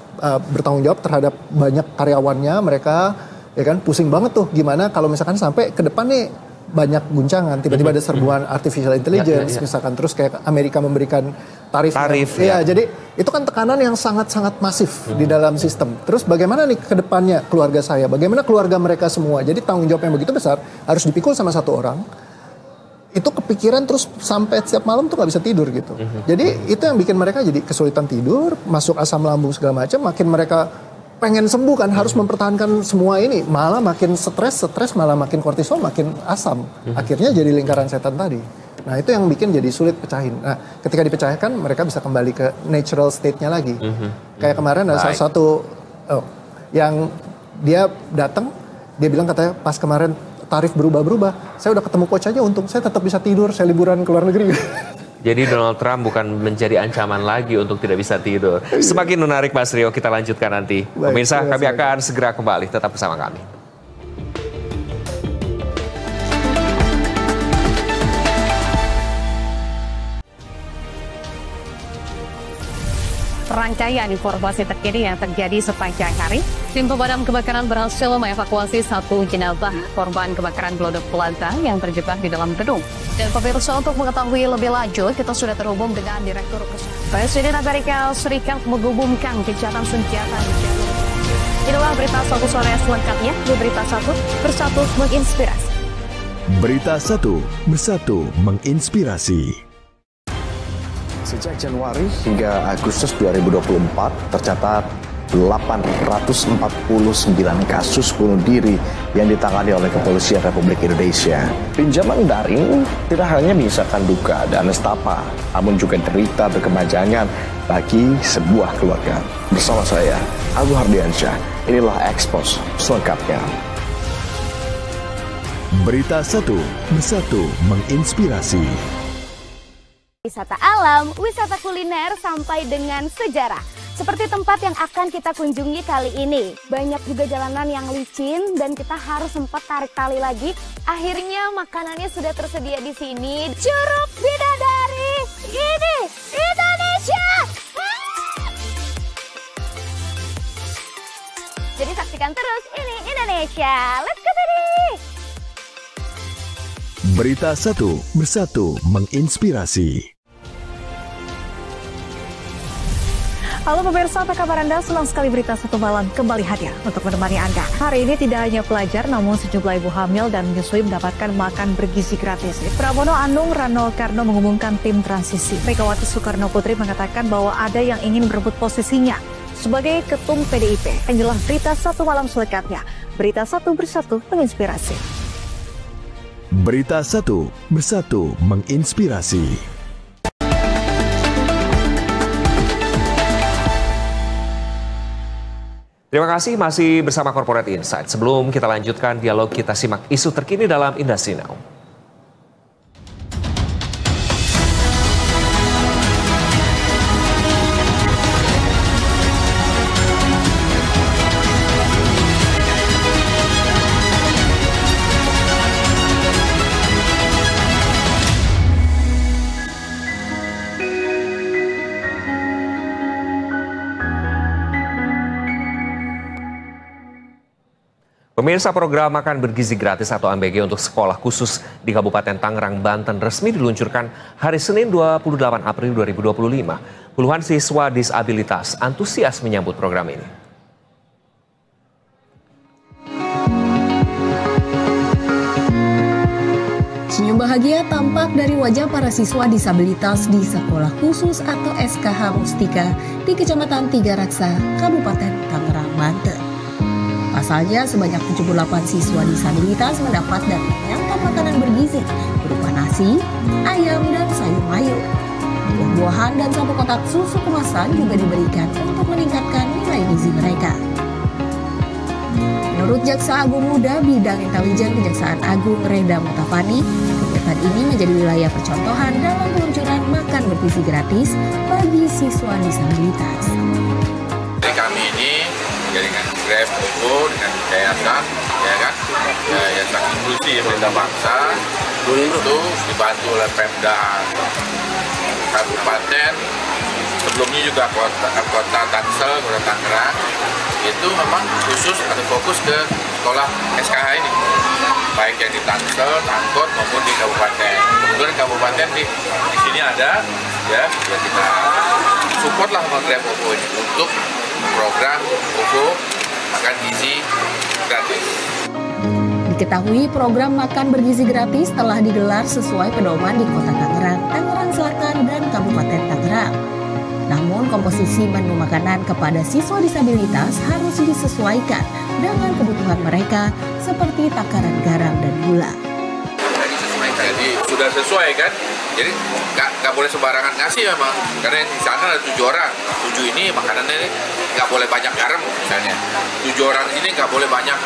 bertanggung jawab terhadap banyak karyawannya, mereka ya kan pusing banget tuh gimana kalau misalkan sampai ke depan nih banyak guncangan, tiba-tiba ada serbuan artificial intelligence misalkan, terus kayak Amerika memberikan tarif ya. Jadi itu kan tekanan yang sangat-sangat masif di dalam sistem. Terus bagaimana nih ke depannya keluarga saya, bagaimana keluarga mereka semua. Jadi tanggung jawab yang begitu besar harus dipikul sama satu orang. Itu kepikiran terus sampai setiap malam tuh nggak bisa tidur gitu. Jadi itu yang bikin mereka jadi kesulitan tidur, masuk asam lambung segala macam, makin mereka pengen sembuh kan, harus mempertahankan semua ini, malah makin stres malah makin kortisol, makin asam. Akhirnya jadi lingkaran setan tadi. Nah itu yang bikin jadi sulit pecahin. Nah ketika dipecahkan mereka bisa kembali ke natural state-nya lagi. Kayak kemarin ada salah satu yang dia datang, dia bilang katanya pas kemarin tarif berubah-berubah, saya udah ketemu coach aja, untung saya tetap bisa tidur, saya liburan ke luar negeri. Jadi Donald Trump bukan menjadi ancaman lagi untuk tidak bisa tidur. Semakin menarik Mas Rio, kita lanjutkan nanti. Pemirsa, kami akan segera kembali, tetap bersama kami. Rangkaian informasi terkini yang terjadi sepanjang hari, tim pemadam kebakaran berhasil mengevakuasi satu jenazah korban kebakaran gelodok Plaza yang terjebak di dalam gedung. Dan pemirsa, untuk mengetahui lebih lanjut, kita sudah terhubung dengan Direktur Presiden Amerika Serikat mengumumkan gencatan senjata di jalur. Inilah berita satu sore selengkapnya di Berita 1 Bersatu Menginspirasi. Berita 1 Bersatu Menginspirasi. Sejak Januari hingga Agustus 2024 tercatat 849 kasus bunuh diri yang ditangani oleh Kepolisian Republik Indonesia. Pinjaman daring tidak hanya menyisakan duka dan nestapa, namun juga derita berkepanjangan bagi sebuah keluarga. Bersama saya, Agung Hardiansyah, inilah Expose selengkapnya. Berita 1 Bersatu Menginspirasi. Wisata alam, wisata kuliner, sampai dengan sejarah. Seperti tempat yang akan kita kunjungi kali ini. Banyak juga jalanan yang licin dan kita harus sempat tarik tali lagi. Akhirnya makanannya sudah tersedia di sini. Curug Bidadari, ini Indonesia! Jadi saksikan terus, ini Indonesia. Let's go tadi! Berita 1 Bersatu Menginspirasi. Halo pemirsa, apa kabar Anda? Senang sekali Berita 1 Malam kembali hadir untuk menemani Anda. Hari ini tidak hanya pelajar, namun sejumlah ibu hamil dan menyusui mendapatkan makan bergizi gratis. Pramono Anung Rano Karno mengumumkan tim transisi. Megawati Soekarno Putri mengatakan bahwa ada yang ingin berebut posisinya sebagai ketum PDIP. Inilah Berita 1 Malam selengkapnya. Berita 1 Bersatu Menginspirasi. Berita 1 Bersatu Menginspirasi. Terima kasih masih bersama Corporate Insight. Sebelum kita lanjutkan dialog, kita simak isu terkini dalam Industry Now. Pemirsa, program makan bergizi gratis atau AMBG untuk sekolah khusus di Kabupaten Tangerang, Banten resmi diluncurkan hari Senin 28 April 2025. Puluhan siswa disabilitas antusias menyambut program ini. Senyum bahagia tampak dari wajah para siswa disabilitas di Sekolah Khusus atau SKH Mustika di Kecamatan Tiga Raksa, Kabupaten Tangerang, Banten. Pasalnya, sebanyak 78 siswa disabilitas mendapat dan menyantap makanan bergizi berupa nasi, ayam, dan sayur mayur. Buah-buahan dan satu kotak susu kemasan juga diberikan untuk meningkatkan nilai gizi mereka. Menurut Jaksa Agung Muda Bidang Intelijen Kejaksaan Agung Reda Mutafani, kegiatan ini menjadi wilayah percontohan dalam peluncuran makan bergizi gratis bagi siswa disabilitas. Kami ini dengan Grab, OVO, dengan yayasan, ya kan, yayasan inklusi Provinsi Pemerintah Bangsa itu dibantu oleh Pemda Kabupaten, sebelumnya juga kota Tangsel, kota Tangerang, itu memang khusus atau fokus ke sekolah SKH ini, baik yang di Tangsel, Angkot maupun di kabupaten. Kemudian kabupaten di sini ada, ya kita support lah program OVO ini untuk program OVO makan gizi gratis. Diketahui program makan bergizi gratis telah digelar sesuai pedoman di Kota Tangerang, Tangerang Selatan, dan Kabupaten Tangerang. Namun komposisi menu makanan kepada siswa disabilitas harus disesuaikan dengan kebutuhan mereka seperti takaran garam dan gula. Jadi sudah sesuai kan, jadi nggak boleh sembarangan ngasih memang, karena di sana ada 7 orang, 7 ini makanannya ini nggak boleh banyak garam misalnya, 7 orang ini nggak boleh banyak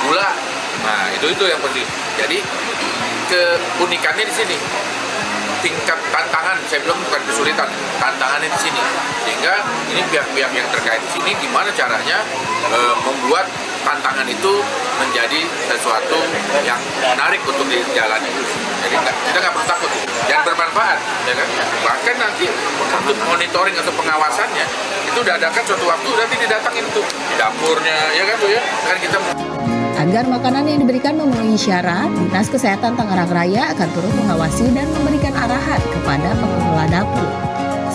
gula. Nah itu yang penting. Jadi keunikannya di sini, tingkat tantangan, saya bilang bukan kesulitan, tantangannya di sini. Sehingga ini pihak-pihak yang terkait di sini gimana caranya membuat tantangan itu menjadi sesuatu yang menarik untuk dijalani. Jadi kita nggak perlu takut dan bermanfaat, ya kan? Bahkan nanti untuk monitoring atau pengawasannya itu udah adakan suatu waktu nanti didatangin tuh di dapurnya, ya kan tuh ya? Kan kita Agar makanan yang diberikan memenuhi syarat, Dinas Kesehatan Tangerang Raya akan turut mengawasi dan memberikan arahan kepada pengelola dapur,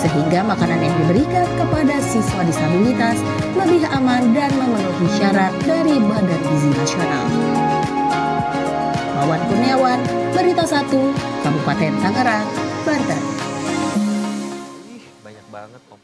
sehingga makanan yang diberikan kepada siswa disabilitas lebih aman dan memenuhi syarat dari Badan Gizi Nasional. Wawan Kurniawan, Berita 1, Kabupaten Tangerang, Banten. Banyak banget, Om.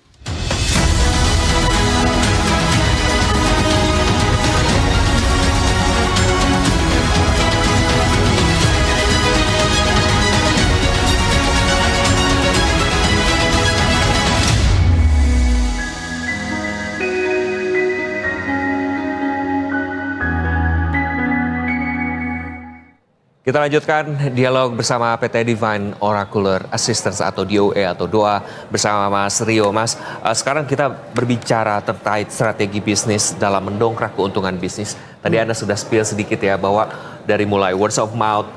Kita lanjutkan dialog bersama PT Divine Oracular Assistance atau DOA atau DOA bersama Mas Rio. Mas, sekarang kita berbicara terkait strategi bisnis dalam mendongkrak keuntungan bisnis. Tadi Anda sudah spill sedikit ya bahwa dari mulai words of mouth,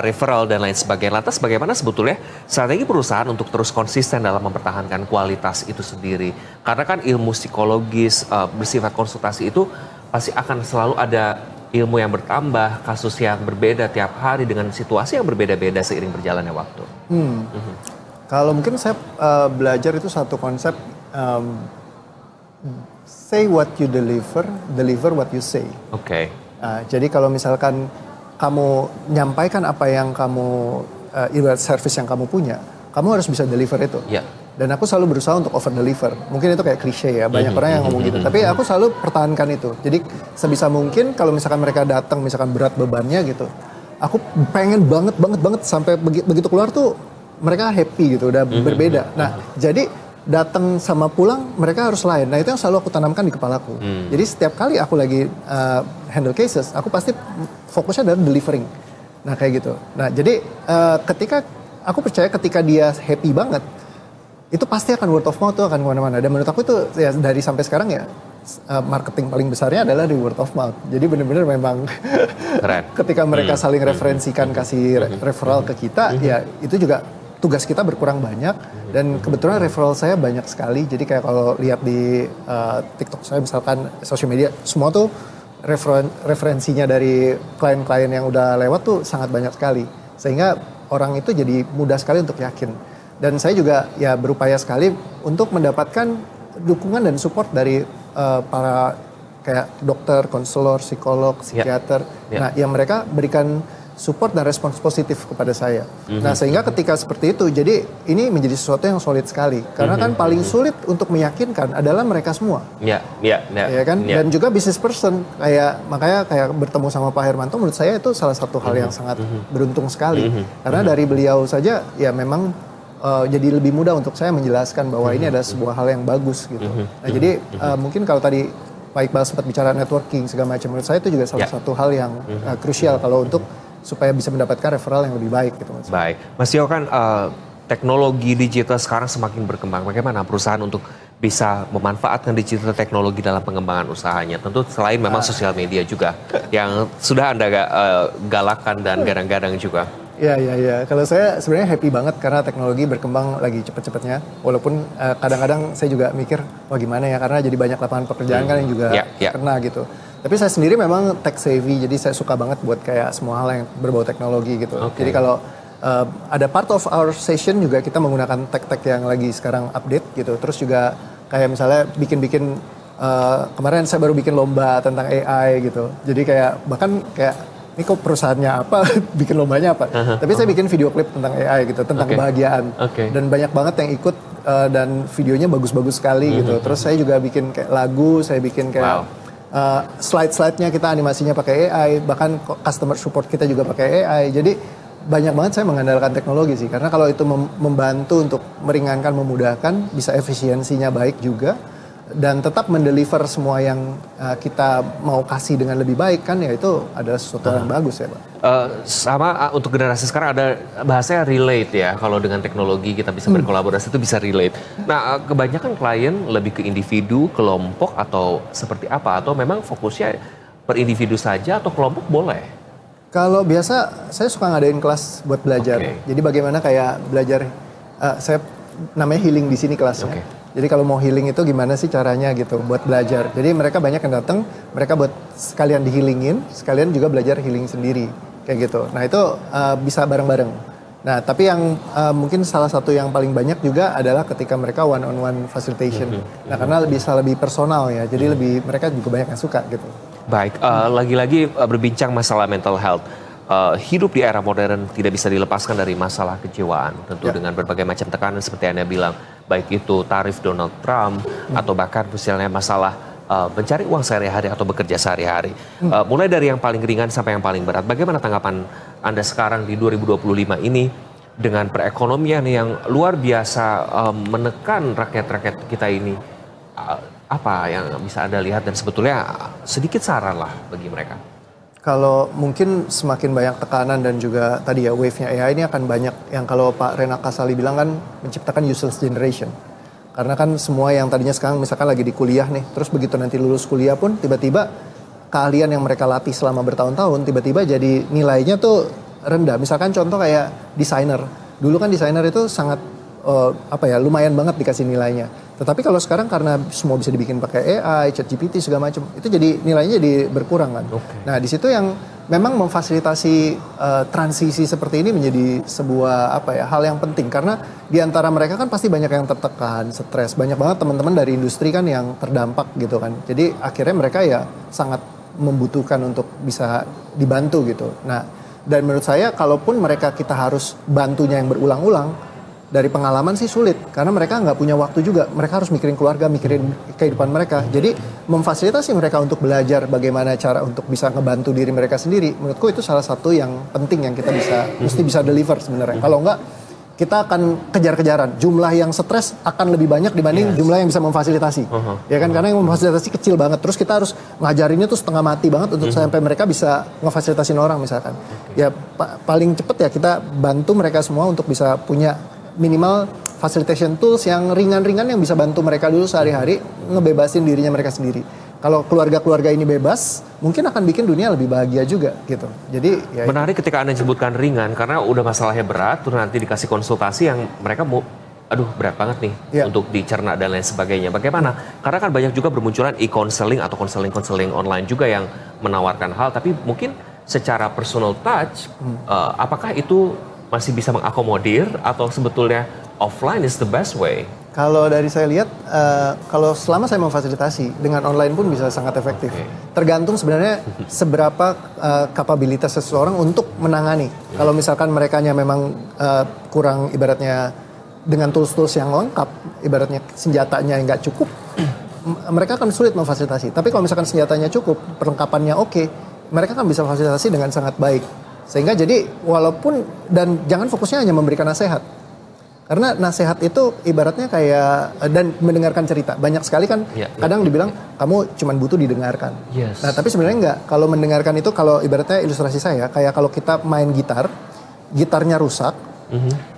referral dan lain sebagainya. Lantas bagaimana sebetulnya strategi perusahaan untuk terus konsisten dalam mempertahankan kualitas itu sendiri? Karena kan ilmu psikologis bersifat konsultasi itu pasti akan selalu ada ilmu yang bertambah, kasus yang berbeda tiap hari dengan situasi yang berbeda-beda seiring berjalannya waktu. Kalau mungkin saya belajar itu satu konsep, say what you deliver, deliver what you say. Oke. Jadi kalau misalkan kamu nyampaikan apa yang kamu, ibarat service yang kamu punya, kamu harus bisa deliver itu. Yeah. Dan aku selalu berusaha untuk over deliver. Mungkin itu kayak klise ya, banyak orang yang ngomong gitu. Tapi aku selalu pertahankan itu. Jadi sebisa mungkin kalau misalkan mereka datang, misalkan berat bebannya gitu, aku pengen banget sampai begitu keluar tuh mereka happy gitu, udah berbeda. Nah, jadi datang sama pulang mereka harus lain. Nah itu yang selalu aku tanamkan di kepalaku. Jadi setiap kali aku lagi handle cases, aku pasti fokusnya adalah delivering. Nah kayak gitu. Nah jadi ketika aku percaya ketika dia happy banget, itu pasti akan word of mouth tuh akan kemana-mana. Dan menurut aku itu ya dari sampai sekarang ya marketing paling besarnya adalah di word of mouth. Jadi benar-benar memang ketika mereka saling referensikan, kasih referral ke kita, ya itu juga tugas kita berkurang banyak. Dan kebetulan referral saya banyak sekali. Jadi kayak kalau lihat di TikTok saya misalkan social media, semua tuh referensinya dari klien-klien yang udah lewat tuh sangat banyak sekali. Sehingga orang itu jadi mudah sekali untuk yakin. Dan saya juga ya berupaya sekali untuk mendapatkan dukungan dan support dari para kayak dokter, konselor, psikolog, psikiater. Nah, yang mereka berikan support dan respons positif kepada saya. Nah, sehingga ketika seperti itu, jadi ini menjadi sesuatu yang solid sekali. Karena kan paling sulit untuk meyakinkan adalah mereka semua. Ya kan? Dan juga business person, makanya kayak bertemu sama Pak Hermanto, menurut saya itu salah satu hal yang sangat beruntung sekali. Karena dari beliau saja, ya memang jadi lebih mudah untuk saya menjelaskan bahwa ini adalah sebuah hal yang bagus gitu. Nah, jadi mungkin kalau tadi Pak Iqbal sempat bicara networking segala macam, menurut saya itu juga salah satu hal yang krusial kalau untuk supaya bisa mendapatkan referral yang lebih baik gitu. Baik, Mas Tio kan teknologi digital sekarang semakin berkembang. Bagaimana perusahaan untuk bisa memanfaatkan digital teknologi dalam pengembangan usahanya. Tentu selain memang sosial media juga yang sudah Anda galakan dan gadang-gadang juga. Ya. Kalau saya sebenarnya happy banget karena teknologi berkembang lagi cepet-cepetnya. Walaupun kadang-kadang saya juga mikir, wah gimana ya, karena jadi banyak lapangan pekerjaan kan yang juga kena gitu. Tapi saya sendiri memang tech savvy, jadi saya suka banget buat kayak semua hal yang berbau teknologi gitu. Jadi kalau ada part of our session juga kita menggunakan tech-tech yang lagi sekarang update gitu. Terus juga kayak misalnya bikin-bikin, kemarin saya baru bikin lomba tentang AI gitu. Jadi kayak bahkan kayak ini kok perusahaannya apa, bikin lombanya apa. Tapi saya bikin video klip tentang AI gitu, tentang kebahagiaan. Dan banyak banget yang ikut dan videonya bagus-bagus sekali gitu. Terus saya juga bikin kayak lagu, saya bikin kayak slide-slide-nya kita animasinya pakai AI. Bahkan customer support kita juga pakai AI. Jadi banyak banget saya mengandalkan teknologi sih, karena kalau itu membantu untuk meringankan, memudahkan, bisa efisiensinya baik juga, dan tetap mendeliver semua yang kita mau kasih dengan lebih baik kan, ya itu adalah sesuatu yang bagus ya Pak. Sama untuk generasi sekarang ada bahasanya relate ya, kalau dengan teknologi kita bisa berkolaborasi itu bisa relate. Nah kebanyakan klien lebih ke individu, kelompok atau seperti apa, atau memang fokusnya per individu saja atau kelompok boleh? Kalau biasa saya suka ngadain kelas buat belajar. Jadi bagaimana kayak belajar, saya namanya healing di sini kelasnya. Jadi kalau mau healing itu gimana sih caranya gitu buat belajar. Jadi mereka banyak yang datang, mereka buat sekalian di-healingin, sekalian juga belajar healing sendiri kayak gitu. Nah itu bisa bareng-bareng. Nah tapi yang mungkin salah satu yang paling banyak juga adalah ketika mereka one-on-one facilitation. Nah karena bisa lebih personal ya, jadi lebih mereka juga banyak yang suka gitu. Baik, lagi-lagi berbincang masalah mental health. Hidup di era modern tidak bisa dilepaskan dari masalah kejiwaan. Tentu dengan berbagai macam tekanan seperti Anda bilang. Baik itu tarif Donald Trump atau bahkan misalnya masalah mencari uang sehari-hari atau bekerja sehari-hari. Mulai dari yang paling ringan sampai yang paling berat. Bagaimana tanggapan Anda sekarang di 2025 ini dengan perekonomian yang luar biasa menekan rakyat-rakyat kita ini? Apa yang bisa Anda lihat dan sebetulnya sedikit saran lah bagi mereka? Kalau mungkin semakin banyak tekanan dan juga tadi ya wave-nya AI ini akan banyak yang kalau Pak Rena Kasali bilang kan menciptakan useless generation. Karena kan semua yang tadinya sekarang misalkan lagi di kuliah nih, terus begitu nanti lulus kuliah pun tiba-tiba keahlian yang mereka latih selama bertahun-tahun tiba-tiba jadi nilainya tuh rendah. Misalkan contoh kayak desainer. Dulu kan desainer itu sangat lumayan banget dikasih nilainya. Tetapi kalau sekarang karena semua bisa dibikin pakai AI, ChatGPT segala macam, itu jadi nilainya jadi berkurang kan. Nah di situ yang memang memfasilitasi transisi seperti ini menjadi sebuah hal yang penting, karena di antara mereka kan pasti banyak yang tertekan, stres, banyak banget teman-teman dari industri kan yang terdampak gitu kan. Jadi akhirnya mereka ya sangat membutuhkan untuk bisa dibantu gitu. Nah dan menurut saya kalaupun mereka kita harus bantunya yang berulang-ulang, dari pengalaman sih sulit, karena mereka nggak punya waktu juga. Mereka harus mikirin keluarga, mikirin kehidupan mereka. Jadi memfasilitasi mereka untuk belajar bagaimana cara untuk bisa ngebantu diri mereka sendiri. Menurutku itu salah satu yang penting yang kita mesti bisa deliver sebenarnya. Kalau nggak, kita akan kejar-kejaran. Jumlah yang stres akan lebih banyak dibanding jumlah yang bisa memfasilitasi. Ya kan, karena yang memfasilitasi kecil banget. Terus kita harus ngajarinnya tuh setengah mati banget untuk sampai mereka bisa ngefasilitasin orang misalkan. Ya paling cepet ya kita bantu mereka semua untuk bisa punya minimal facilitation tools yang ringan-ringan yang bisa bantu mereka dulu sehari-hari ngebebasin dirinya mereka sendiri. Kalau keluarga-keluarga ini bebas, mungkin akan bikin dunia lebih bahagia juga gitu. Jadi ya menarik ketika Anda sebutkan ringan, karena udah masalahnya berat, terus nanti dikasih konsultasi yang mereka mau, aduh berat banget nih untuk dicerna dan lain sebagainya. Bagaimana? Karena kan banyak juga bermunculan e-counseling atau konseling online juga yang menawarkan hal, tapi mungkin secara personal touch, apakah itu masih bisa mengakomodir atau sebetulnya offline is the best way? Kalau dari saya lihat, kalau selama saya memfasilitasi, dengan online pun bisa sangat efektif. Tergantung sebenarnya seberapa kapabilitas seseorang untuk menangani. Kalau misalkan merekanya memang kurang, ibaratnya dengan tools-tools yang lengkap, ibaratnya senjatanya yang nggak cukup, mereka akan sulit memfasilitasi. Tapi kalau misalkan senjatanya cukup, perlengkapannya oke, mereka kan bisa fasilitasi dengan sangat baik. Sehingga jadi walaupun, dan jangan fokusnya hanya memberikan nasihat. Karena nasihat itu ibaratnya kayak, dan mendengarkan cerita. Banyak sekali kan kadang dibilang kamu cuma butuh didengarkan. Nah tapi sebenarnya enggak. Kalau mendengarkan itu, kalau ibaratnya ilustrasi saya, kayak kalau kita main gitar, gitarnya rusak,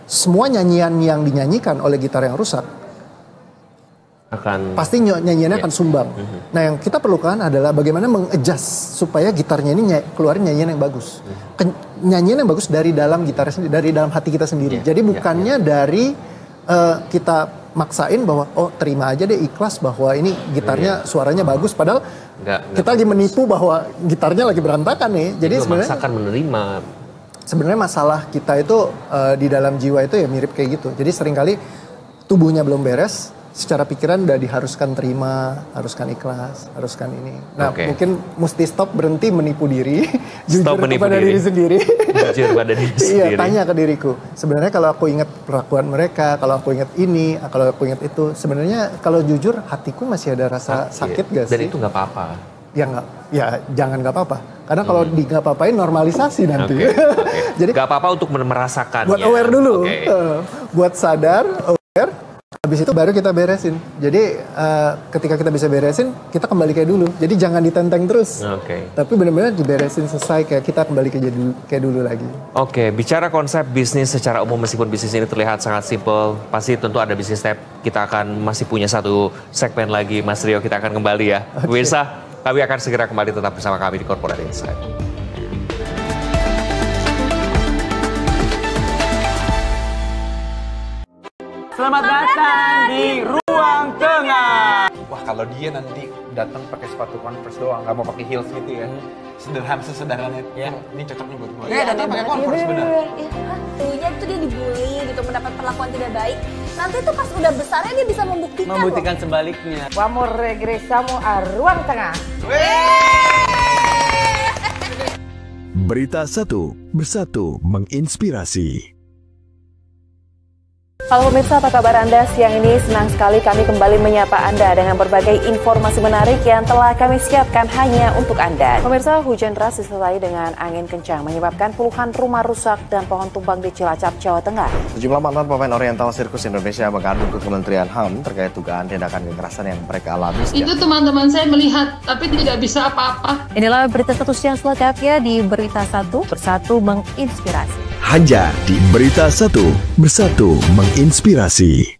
semua nyanyian yang dinyanyikan oleh gitar yang rusak, pasti nyanyiannya akan sumbang. Nah, yang kita perlukan adalah bagaimana mengadjust supaya gitarnya ini keluarin nyanyian yang bagus. Nyanyian yang bagus dari dalam gitar sendiri, dari dalam hati kita sendiri. Jadi bukannya dari kita maksain bahwa terima aja deh, ikhlas bahwa ini gitarnya suaranya bagus, padahal kita lagi menipu bahwa gitarnya lagi berantakan nih. Jadi sebenarnya memaksakan menerima. Sebenarnya masalah kita itu di dalam jiwa itu ya mirip kayak gitu. Jadi seringkali tubuhnya belum beres, secara pikiran udah diharuskan terima, haruskan ikhlas, haruskan ini. Nah, mungkin mesti stop, berhenti menipu diri, jujur kepada diri sendiri. Jujur pada diri sendiri. Iya, tanya ke diriku. Sebenarnya kalau aku ingat perlakuan mereka, kalau aku ingat ini, kalau aku ingat itu, sebenarnya kalau jujur hatiku masih ada rasa sakit gak sih? Dan itu nggak apa-apa. Ya jangan nggak apa-apa. Karena kalau di nggak apa-apain normalisasi nanti. Jadi nggak apa-apa untuk merasakannya. Buat aware dulu, buat sadar, aware. Habis itu baru kita beresin. Jadi ketika kita bisa beresin, kita kembali kayak dulu. Jadi jangan ditenteng terus. Tapi benar-benar diberesin selesai, kayak kita kembali kayak dulu lagi. Bicara konsep bisnis secara umum, meskipun bisnis ini terlihat sangat simple, pasti tentu ada bisnis step. Kita akan masih punya satu segmen lagi, Mas Rio, kita akan kembali ya. Pemirsa, kami akan segera kembali, tetap bersama kami di Corporate Insight. Selamat datang di Ruang Tengah. Wah, kalau dia nanti datang pakai sepatu Converse doang, nggak mau pakai heels gitu ya. Sesederhana itu. Ini cocoknya buat gue. Datang pakai Converse bener. Tuhnya tuh dia dibully gitu, mendapat perlakuan tidak baik. Nanti tuh pas udah besarnya dia bisa membuktikan sebaliknya. Vamos regresamos a Ruang Tengah. Berita 1, bersatu menginspirasi. Halo pemirsa, apa kabar Anda? Siang ini senang sekali kami kembali menyapa Anda dengan berbagai informasi menarik yang telah kami siapkan hanya untuk Anda. Pemirsa, hujan deras disertai dengan angin kencang menyebabkan puluhan rumah rusak dan pohon tumbang di Cilacap, Jawa Tengah. Sejumlah mantan pemain oriental sirkus Indonesia mengadu ke Kementerian HAM terkait dugaan tindakan kekerasan yang mereka alami. Itu teman-teman saya melihat, tapi tidak bisa apa-apa. Inilah berita status yang selengkapnya di Berita 1, bersatu menginspirasi. Hanya di Berita 1, bersatu menginspirasi.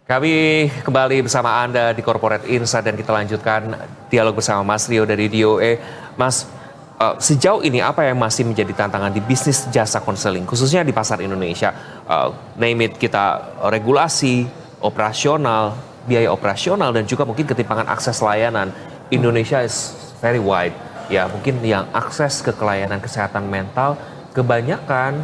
Kami kembali bersama Anda di Corporate Insight dan kita lanjutkan dialog bersama Mas Rio dari DOE. Mas, sejauh ini apa yang masih menjadi tantangan di bisnis jasa konseling, khususnya di pasar Indonesia? Name it, kita regulasi, operasional, biaya operasional, dan juga mungkin ketimpangan akses layanan. Indonesia is very wide, ya mungkin yang akses ke layanan kesehatan mental kebanyakan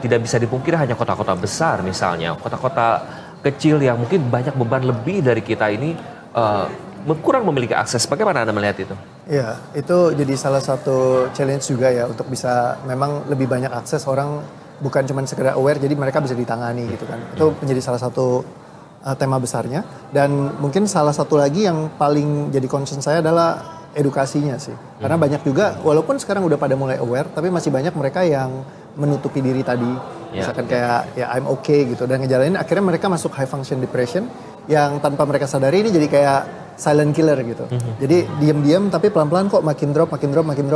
tidak bisa dipungkiri hanya kota-kota besar, misalnya kota-kota kecil yang mungkin banyak beban lebih dari kita ini kurang memiliki akses. Bagaimana Anda melihat itu? Ya, itu jadi salah satu challenge juga ya, untuk bisa memang lebih banyak akses, orang bukan cuma sekedar aware, jadi mereka bisa ditangani gitu kan. Itu menjadi salah satu tema besarnya. Dan mungkin salah satu lagi yang paling jadi concern saya adalah edukasinya sih. Karena banyak juga, walaupun sekarang udah pada mulai aware, tapi masih banyak mereka yang menutupi diri tadi. Misalkan kayak ya I'm okay gitu, dan ngejalanin akhirnya mereka masuk high function depression yang tanpa mereka sadari ini jadi kayak silent killer gitu. Jadi diam-diam tapi pelan-pelan kok makin drop.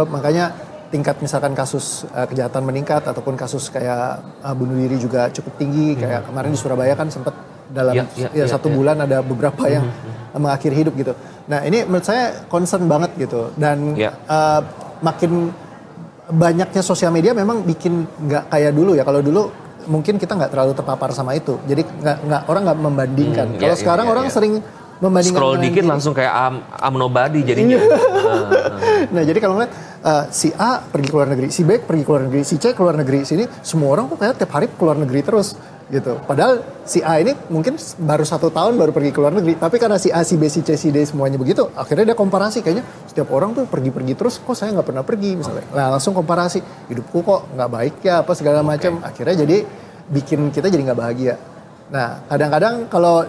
Makanya tingkat misalkan kasus kejahatan meningkat, ataupun kasus kayak bunuh diri juga cukup tinggi. Kayak kemarin di Surabaya kan sempat dalam satu bulan ada beberapa yang mengakhiri hidup gitu. Nah ini menurut saya concern banget gitu. Dan makin banyaknya sosial media memang bikin nggak kayak dulu ya. Kalau dulu mungkin kita nggak terlalu terpapar sama itu. Jadi orang nggak membandingkan. Kalau sekarang orang sering membandingkan. Scroll dikit langsung kayak I'm nobody jadinya. Nah jadi kalau ngeliat si A pergi ke luar negeri, si B pergi ke luar negeri, si C ke luar negeri, sini semua orang kok kayak tiap hari ke luar negeri terus gitu. Padahal si A ini mungkin baru 1 tahun baru pergi ke luar negeri, tapi karena si A, si B, si C, si D semuanya begitu, akhirnya dia komparasi, kayaknya setiap orang tuh pergi-pergi terus, kok saya nggak pernah pergi misalnya. Nah langsung komparasi, hidupku kok nggak baik ya apa segala macam, akhirnya jadi bikin kita jadi nggak bahagia. Nah kadang-kadang kalau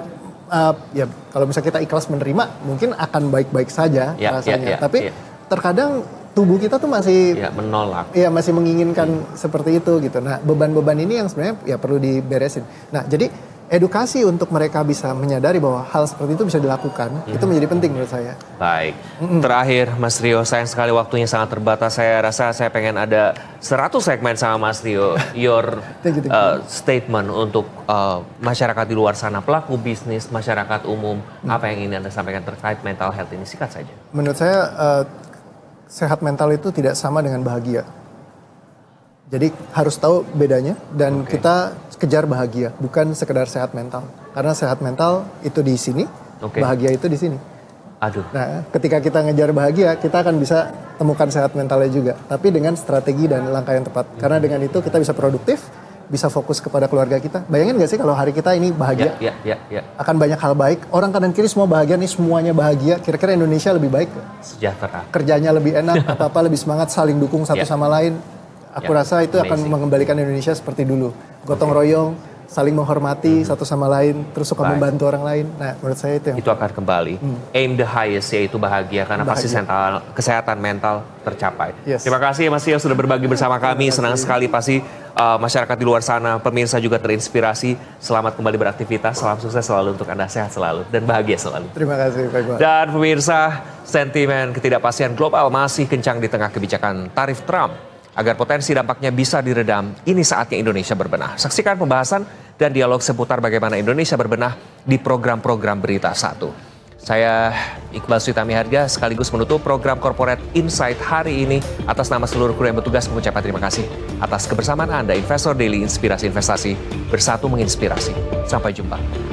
ya kalau misalnya kita ikhlas menerima, mungkin akan baik-baik saja rasanya. Tapi terkadang tubuh kita tuh masih menolak. Iya, masih menginginkan seperti itu gitu. Nah, beban-beban ini yang sebenarnya ya perlu diberesin. Nah, jadi edukasi untuk mereka bisa menyadari bahwa hal seperti itu bisa dilakukan, itu menjadi penting menurut saya. Baik, terakhir Mas Rio, sayang sekali waktunya sangat terbatas. Saya rasa saya pengen ada 100 segmen sama Mas Rio. Your statement untuk masyarakat di luar sana, pelaku bisnis, masyarakat umum, apa yang ingin Anda sampaikan terkait mental health ini, singkat saja. Menurut saya sehat mental itu tidak sama dengan bahagia. Jadi harus tahu bedanya dan kita kejar bahagia, bukan sekedar sehat mental. Karena sehat mental itu di sini, bahagia itu di sini. Aduh. Nah, ketika kita ngejar bahagia, kita akan bisa temukan sehat mentalnya juga. Tapi dengan strategi dan langkah yang tepat. Karena dengan itu kita bisa produktif, bisa fokus kepada keluarga kita. Bayangin gak sih kalau hari kita ini bahagia? Akan banyak hal baik. Orang kanan kiri semua bahagia nih, semuanya bahagia. Kira-kira Indonesia lebih baik? Sejahtera. Kerjanya lebih enak, apa-apa lebih semangat, saling dukung satu sama lain. Aku rasa itu akan mengembalikan Indonesia seperti dulu. Gotong royong, saling menghormati satu sama lain, terus suka membantu orang lain. Nah, menurut saya itu yang... Itu akan kembali. Aim the highest, yaitu bahagia. Karena pasti kesehatan mental tercapai. Terima kasih Mas Rio sudah berbagi bersama kami. Senang sekali pasti masyarakat di luar sana, pemirsa juga terinspirasi. Selamat kembali beraktivitas. Salam sukses selalu untuk Anda. Sehat selalu dan bahagia selalu. Terima kasih Pak Iqbal. Dan pemirsa, sentimen ketidakpastian global masih kencang di tengah kebijakan tarif Trump. Agar potensi dampaknya bisa diredam, ini saatnya Indonesia berbenah. Saksikan pembahasan dan dialog seputar bagaimana Indonesia berbenah di program-program Berita 1. Saya Iqbal Switami Harga sekaligus menutup program Corporate Insight hari ini. Atas nama seluruh kru yang bertugas mengucapkan terima kasih atas kebersamaan Anda. Investor Daily, inspirasi investasi, bersatu menginspirasi. Sampai jumpa.